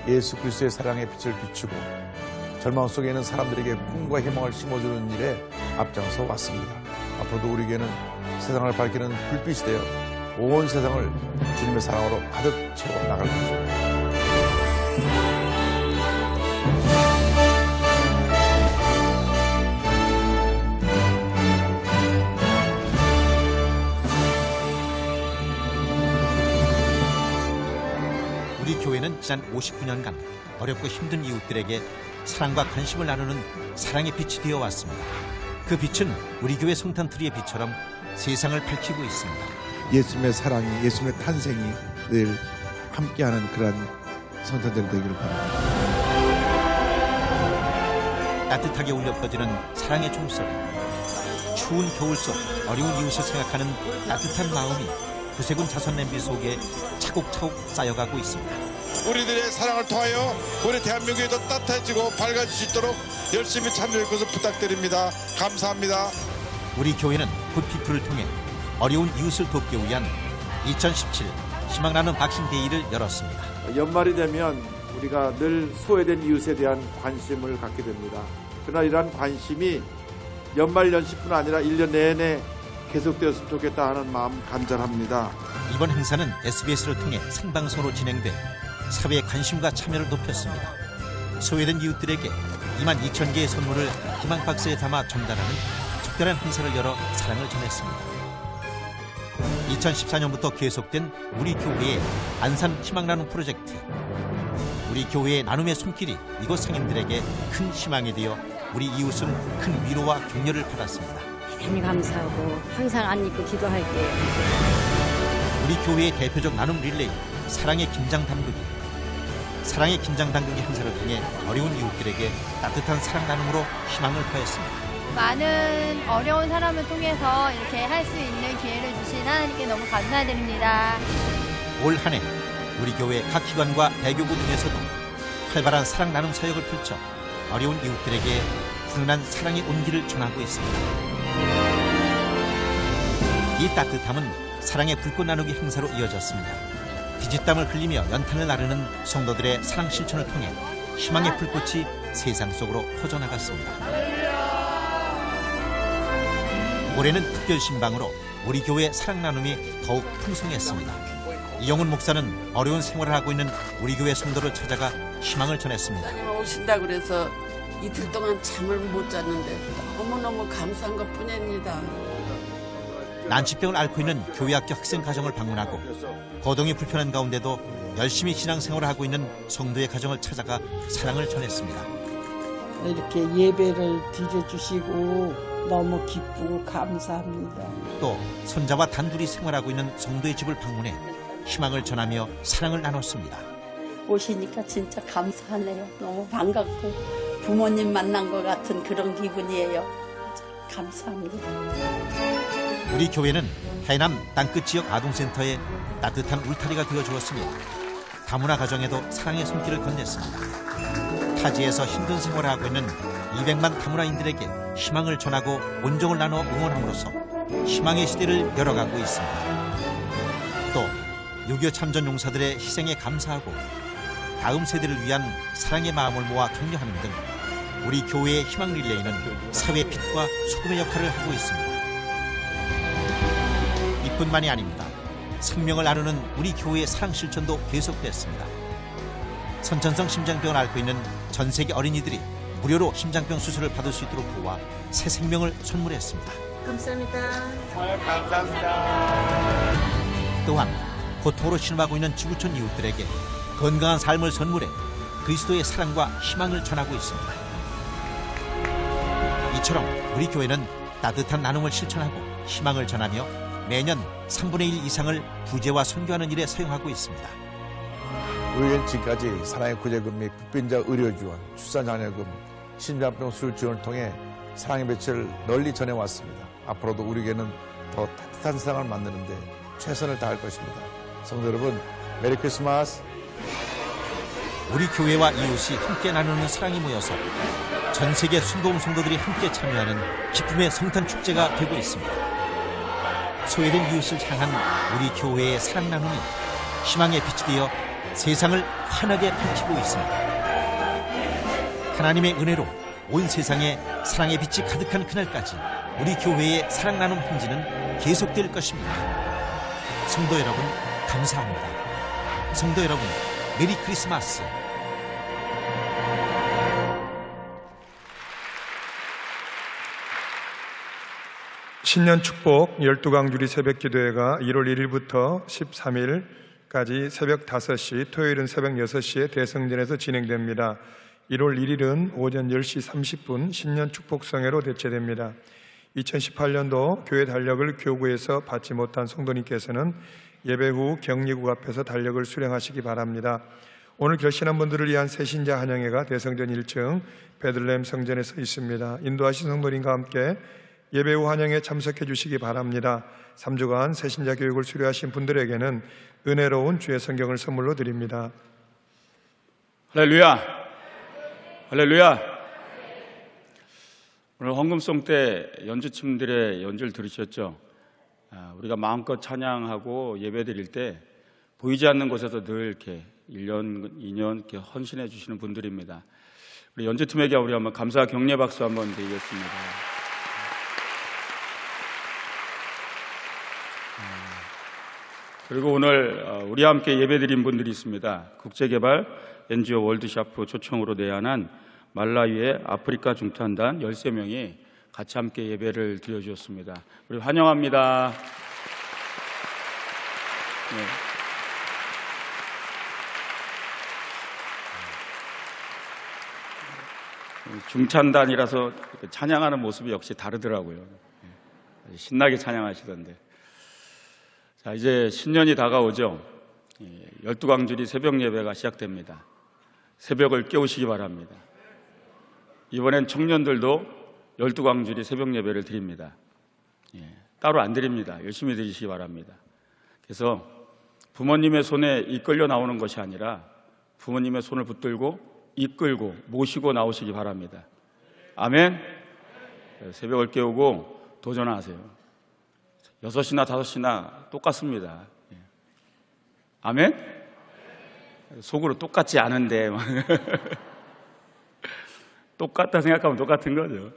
예수 그리스도의 사랑의 빛을 비추고 절망 속에 있는 사람들에게 꿈과 희망을 심어주는 일에 앞장서 왔습니다. 앞으로도 우리에게는 세상을 밝히는 불빛이 되어 온 세상을 주님의 사랑으로 가득 채워 나갈 것입니다. 지난 59년간 어렵고 힘든 이웃들에게 사랑과 관심을 나누는 사랑의 빛이 되어 왔습니다. 그 빛은 우리 교회 성탄트리의 빛처럼 세상을 밝히고 있습니다. 예수님의 사랑이, 예수님의 탄생이 늘 함께하는 그런 성탄절 되기를 바랍니다. 따뜻하게 울려 퍼지는 사랑의 종소리. 추운 겨울 속 어려운 이웃을 생각하는 따뜻한 마음이 구세군 자선 냄비 속에 차곡차곡 쌓여가고 있습니다. 우리들의 사랑을 통하여 우리 대한민국이 더 따뜻해지고 밝아질 수 있도록 열심히 참여할 것을 부탁드립니다. 감사합니다. 우리 교회는 굿피플을 통해 어려운 이웃을 돕기 위한 2017 희망나눔 박싱데이를 열었습니다. 연말이 되면 우리가 늘 소외된 이웃에 대한 관심을 갖게 됩니다. 그러나 이러한 관심이 연말 연시뿐 아니라 1년 내내 계속되었으면 좋겠다 하는 마음 간절합니다. 이번 행사는 SBS를 통해 생방송으로 진행돼 사회의 관심과 참여를 높였습니다. 소외된 이웃들에게 22,000개의 선물을 희망박스에 담아 전달하는 특별한 행사를 열어 사랑을 전했습니다. 2014년부터 계속된 우리 교회의 안산 희망나눔 프로젝트. 우리 교회의 나눔의 손길이 이곳 상인들에게 큰 희망이 되어 우리 이웃은 큰 위로와 격려를 받았습니다. 대단히 감사하고 항상 안 잊고 기도할게요. 우리 교회의 대표적 나눔 릴레이 사랑의 김장 담그기. 사랑의 김장 담그기 행사를 통해 어려운 이웃들에게 따뜻한 사랑 나눔으로 희망을 더했습니다. 많은 어려운 사람을 통해서 이렇게 할 수 있는 기회를 주신 하나님께 너무 감사드립니다. 올 한 해 우리 교회 각 기관과 대교구 등에서도 활발한 사랑 나눔 사역을 펼쳐 어려운 이웃들에게 훈훈한 사랑의 온기를 전하고 있습니다. 이 따뜻함은 사랑의 불꽃 나누기 행사로 이어졌습니다. 피지땀을 흘리며 연탄을 나르는 성도들의 사랑 실천을 통해 희망의 불꽃이 세상 속으로 퍼져나갔습니다. 올해는 특별 신방으로 우리 교회 사랑 나눔이 더욱 풍성했습니다. 이영훈 목사는 어려운 생활을 하고 있는 우리 교회 성도를 찾아가 희망을 전했습니다. 오신다 그래서 이틀 동안 잠을 못 잤는데 너무너무 감사한 것뿐입니다. 난치병을 앓고 있는 교회학교 학생 가정을 방문하고 거동이 불편한 가운데도 열심히 신앙생활을 하고 있는 성도의 가정을 찾아가 사랑을 전했습니다. 이렇게 예배를 드려주시고 너무 기쁘고 감사합니다. 또 손자와 단둘이 생활하고 있는 성도의 집을 방문해 희망을 전하며 사랑을 나눴습니다. 오시니까 진짜 감사하네요. 너무 반갑고 부모님 만난 것 같은 그런 기분이에요. 감사합니다. 우리 교회는 해남 땅끝 지역 아동센터에 따뜻한 울타리가 되어주었으며 다문화 가정에도 사랑의 손길을 건넸습니다. 타지에서 힘든 생활을 하고 있는 200만 다문화인들에게 희망을 전하고 온정을 나눠 응원함으로써 희망의 시대를 열어가고 있습니다. 또 6.25 참전 용사들의 희생에 감사하고 다음 세대를 위한 사랑의 마음을 모아 격려하는 등 우리 교회의 희망 릴레이는 사회 빛과 소금의 역할을 하고 있습니다. 이뿐만이 아닙니다. 생명을 나누는 우리 교회의 사랑 실천도 계속됐습니다. 선천성 심장병을 앓고 있는 전 세계 어린이들이 무료로 심장병 수술을 받을 수 있도록 도와 새 생명을 선물했습니다. 감사합니다. 감사합니다. 또한 고통으로 신음하고 있는 지구촌 이웃들에게 건강한 삶을 선물해 그리스도의 사랑과 희망을 전하고 있습니다. 이처럼 우리 교회는 따뜻한 나눔을 실천하고 희망을 전하며 매년 3분의 1 이상을 부재와 선교하는 일에 사용하고 있습니다. 우리는 지금까지 사랑의 구제금 및 국빈자 의료지원, 출산자녀금, 심장병 수술 지원을 통해 사랑의 빛을 널리 전해왔습니다. 앞으로도 우리에게는 더 따뜻한 세상을 만드는데 최선을 다할 것입니다. 성도 여러분, 메리 크리스마스. 우리 교회와 이웃이 함께 나누는 사랑이 모여서 전 세계 순도움 성도들이 함께 참여하는 기쁨의 성탄 축제가 되고 있습니다. 소외된 이웃을 향한 우리 교회의 사랑 나눔이 희망의 빛이 되어 세상을 환하게 밝히고 있습니다. 하나님의 은혜로 온 세상에 사랑의 빛이 가득한 그날까지 우리 교회의 사랑 나눔 행진은 계속될 것입니다. 성도 여러분, 감사합니다. 성도 여러분, 메리 크리스마스. 신년 축복 12강주리 새벽기도회가 1월 1일부터 13일까지 까지 새벽 5시, 토요일은 새벽 6시에 대성전에서 진행됩니다. 1월 1일은 오전 10시 30분 신년 축복성회로 대체됩니다. 2018년도 교회 달력을 교구에서 받지 못한 성도님께서는 예배 후 격리국 앞에서 달력을 수령하시기 바랍니다. 오늘 결신한 분들을 위한 새신자 환영회가 대성전 1층 베들레헴 성전에서 있습니다. 인도하신 성도님과 함께 예배 후 환영에 참석해 주시기 바랍니다. 3주간 새신자 교육을 수료하신 분들에게는 은혜로운 주의 성경을 선물로 드립니다. 할렐루야! 할렐루야! 오늘 헌금송 때 연주팀들의 연주를 들으셨죠? 우리가 마음껏 찬양하고 예배 드릴 때 보이지 않는 곳에서 늘 이렇게 1년, 2년 이렇게 헌신해 주시는 분들입니다. 우리 연주팀에게 우리 한번 감사 격려 박수 한번 드리겠습니다. 그리고 오늘 우리와 함께 예배드린 분들이 있습니다. 국제개발 NGO 월드샤프 초청으로 내한한 말라위의 아프리카 중탄단 13명이 같이 함께 예배를 드려주었습니다. 우리 환영합니다. 네. 중탄단이라서 찬양하는 모습이 역시 다르더라고요. 신나게 찬양하시던데. 자, 이제 신년이 다가오죠. 12광주리 새벽 예배가 시작됩니다. 새벽을 깨우시기 바랍니다. 이번엔 청년들도 12광주리 새벽 예배를 드립니다. 따로 안 드립니다. 열심히 드리시기 바랍니다. 그래서 부모님의 손에 이끌려 나오는 것이 아니라 부모님의 손을 붙들고 이끌고 모시고 나오시기 바랍니다. 아멘. 새벽을 깨우고 도전하세요. 6시나 5시나 똑같습니다. 아멘? 속으로 똑같지 않은데 똑같다 생각하면 똑같은 거죠.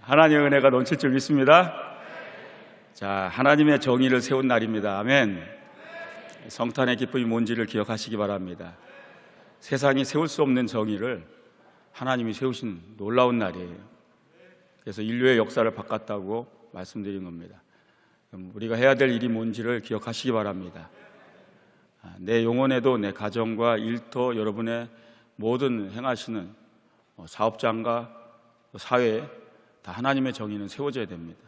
하나님의 은혜가 넘칠 줄 믿습니다. 자, 하나님의 정의를 세운 날입니다. 아멘. 성탄의 기쁨이 뭔지를 기억하시기 바랍니다. 세상이 세울 수 없는 정의를 하나님이 세우신 놀라운 날이에요. 그래서 인류의 역사를 바꿨다고 말씀드린 겁니다. 우리가 해야 될 일이 뭔지를 기억하시기 바랍니다. 내 영혼에도 내 가정과 일터, 여러분의 모든 행하시는 사업장과 사회에 다 하나님의 정의는 세워져야 됩니다.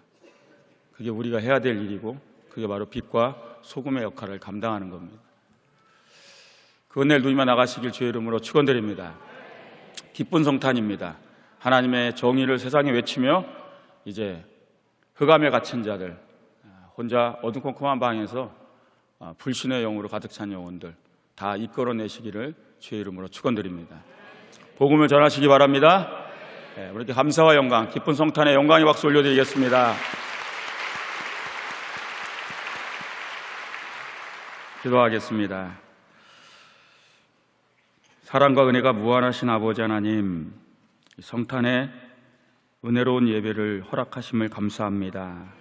그게 우리가 해야 될 일이고 그게 바로 빛과 소금의 역할을 감당하는 겁니다. 그 은혜를 누리며 나가시길 주의 이름으로 축원드립니다. 기쁜 성탄입니다. 하나님의 정의를 세상에 외치며 이제 흑암에 갇힌 자들, 혼자 어두컴컴한 방에서 불신의 영으로 가득 찬 영혼들 다 이끌어내시기를 주의 이름으로 축원드립니다. 복음을 전하시기 바랍니다. 우리께 감사와 영광, 기쁜 성탄의 영광의 박수 올려드리겠습니다. 기도하겠습니다. 사랑과 은혜가 무한하신 아버지 하나님, 성탄의 은혜로운 예배를 허락하심을 감사합니다.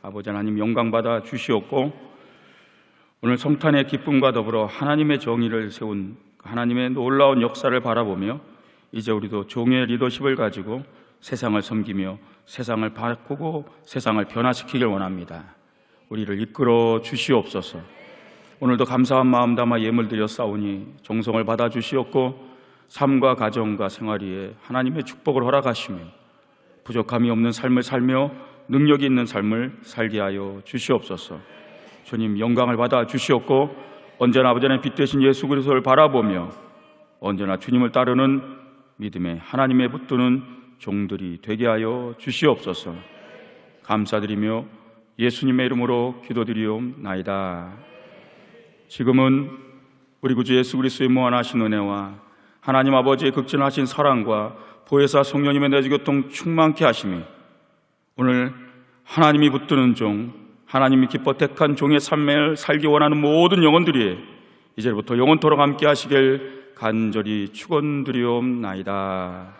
아버지 하나님 영광받아 주시옵고 오늘 성탄의 기쁨과 더불어 하나님의 정의를 세운 하나님의 놀라운 역사를 바라보며 이제 우리도 종의 리더십을 가지고 세상을 섬기며 세상을 바꾸고 세상을 변화시키길 원합니다. 우리를 이끌어 주시옵소서. 오늘도 감사한 마음 담아 예물 드려 싸우니 정성을 받아 주시옵고 삶과 가정과 생활 위에 하나님의 축복을 허락하시며 부족함이 없는 삶을 살며 능력이 있는 삶을 살게 하여 주시옵소서. 주님 영광을 받아 주시옵고 언제나 아버지 하나님 빛 되신 예수 그리스도를 바라보며 언제나 주님을 따르는 믿음에 하나님의 붙드는 종들이 되게 하여 주시옵소서. 감사드리며 예수님의 이름으로 기도드리옵나이다. 지금은 우리 구주 예수 그리스도의 무한하신 은혜와 하나님 아버지의 극진하신 사랑과 보혜사 성령님의 내주교통 충만케 하심이 오늘 하나님이 붙드는 종, 하나님이 기뻐 택한 종의 삶을 살기 원하는 모든 영혼들이 이제부터 영원토록 함께 하시길 간절히 축원드리옵나이다.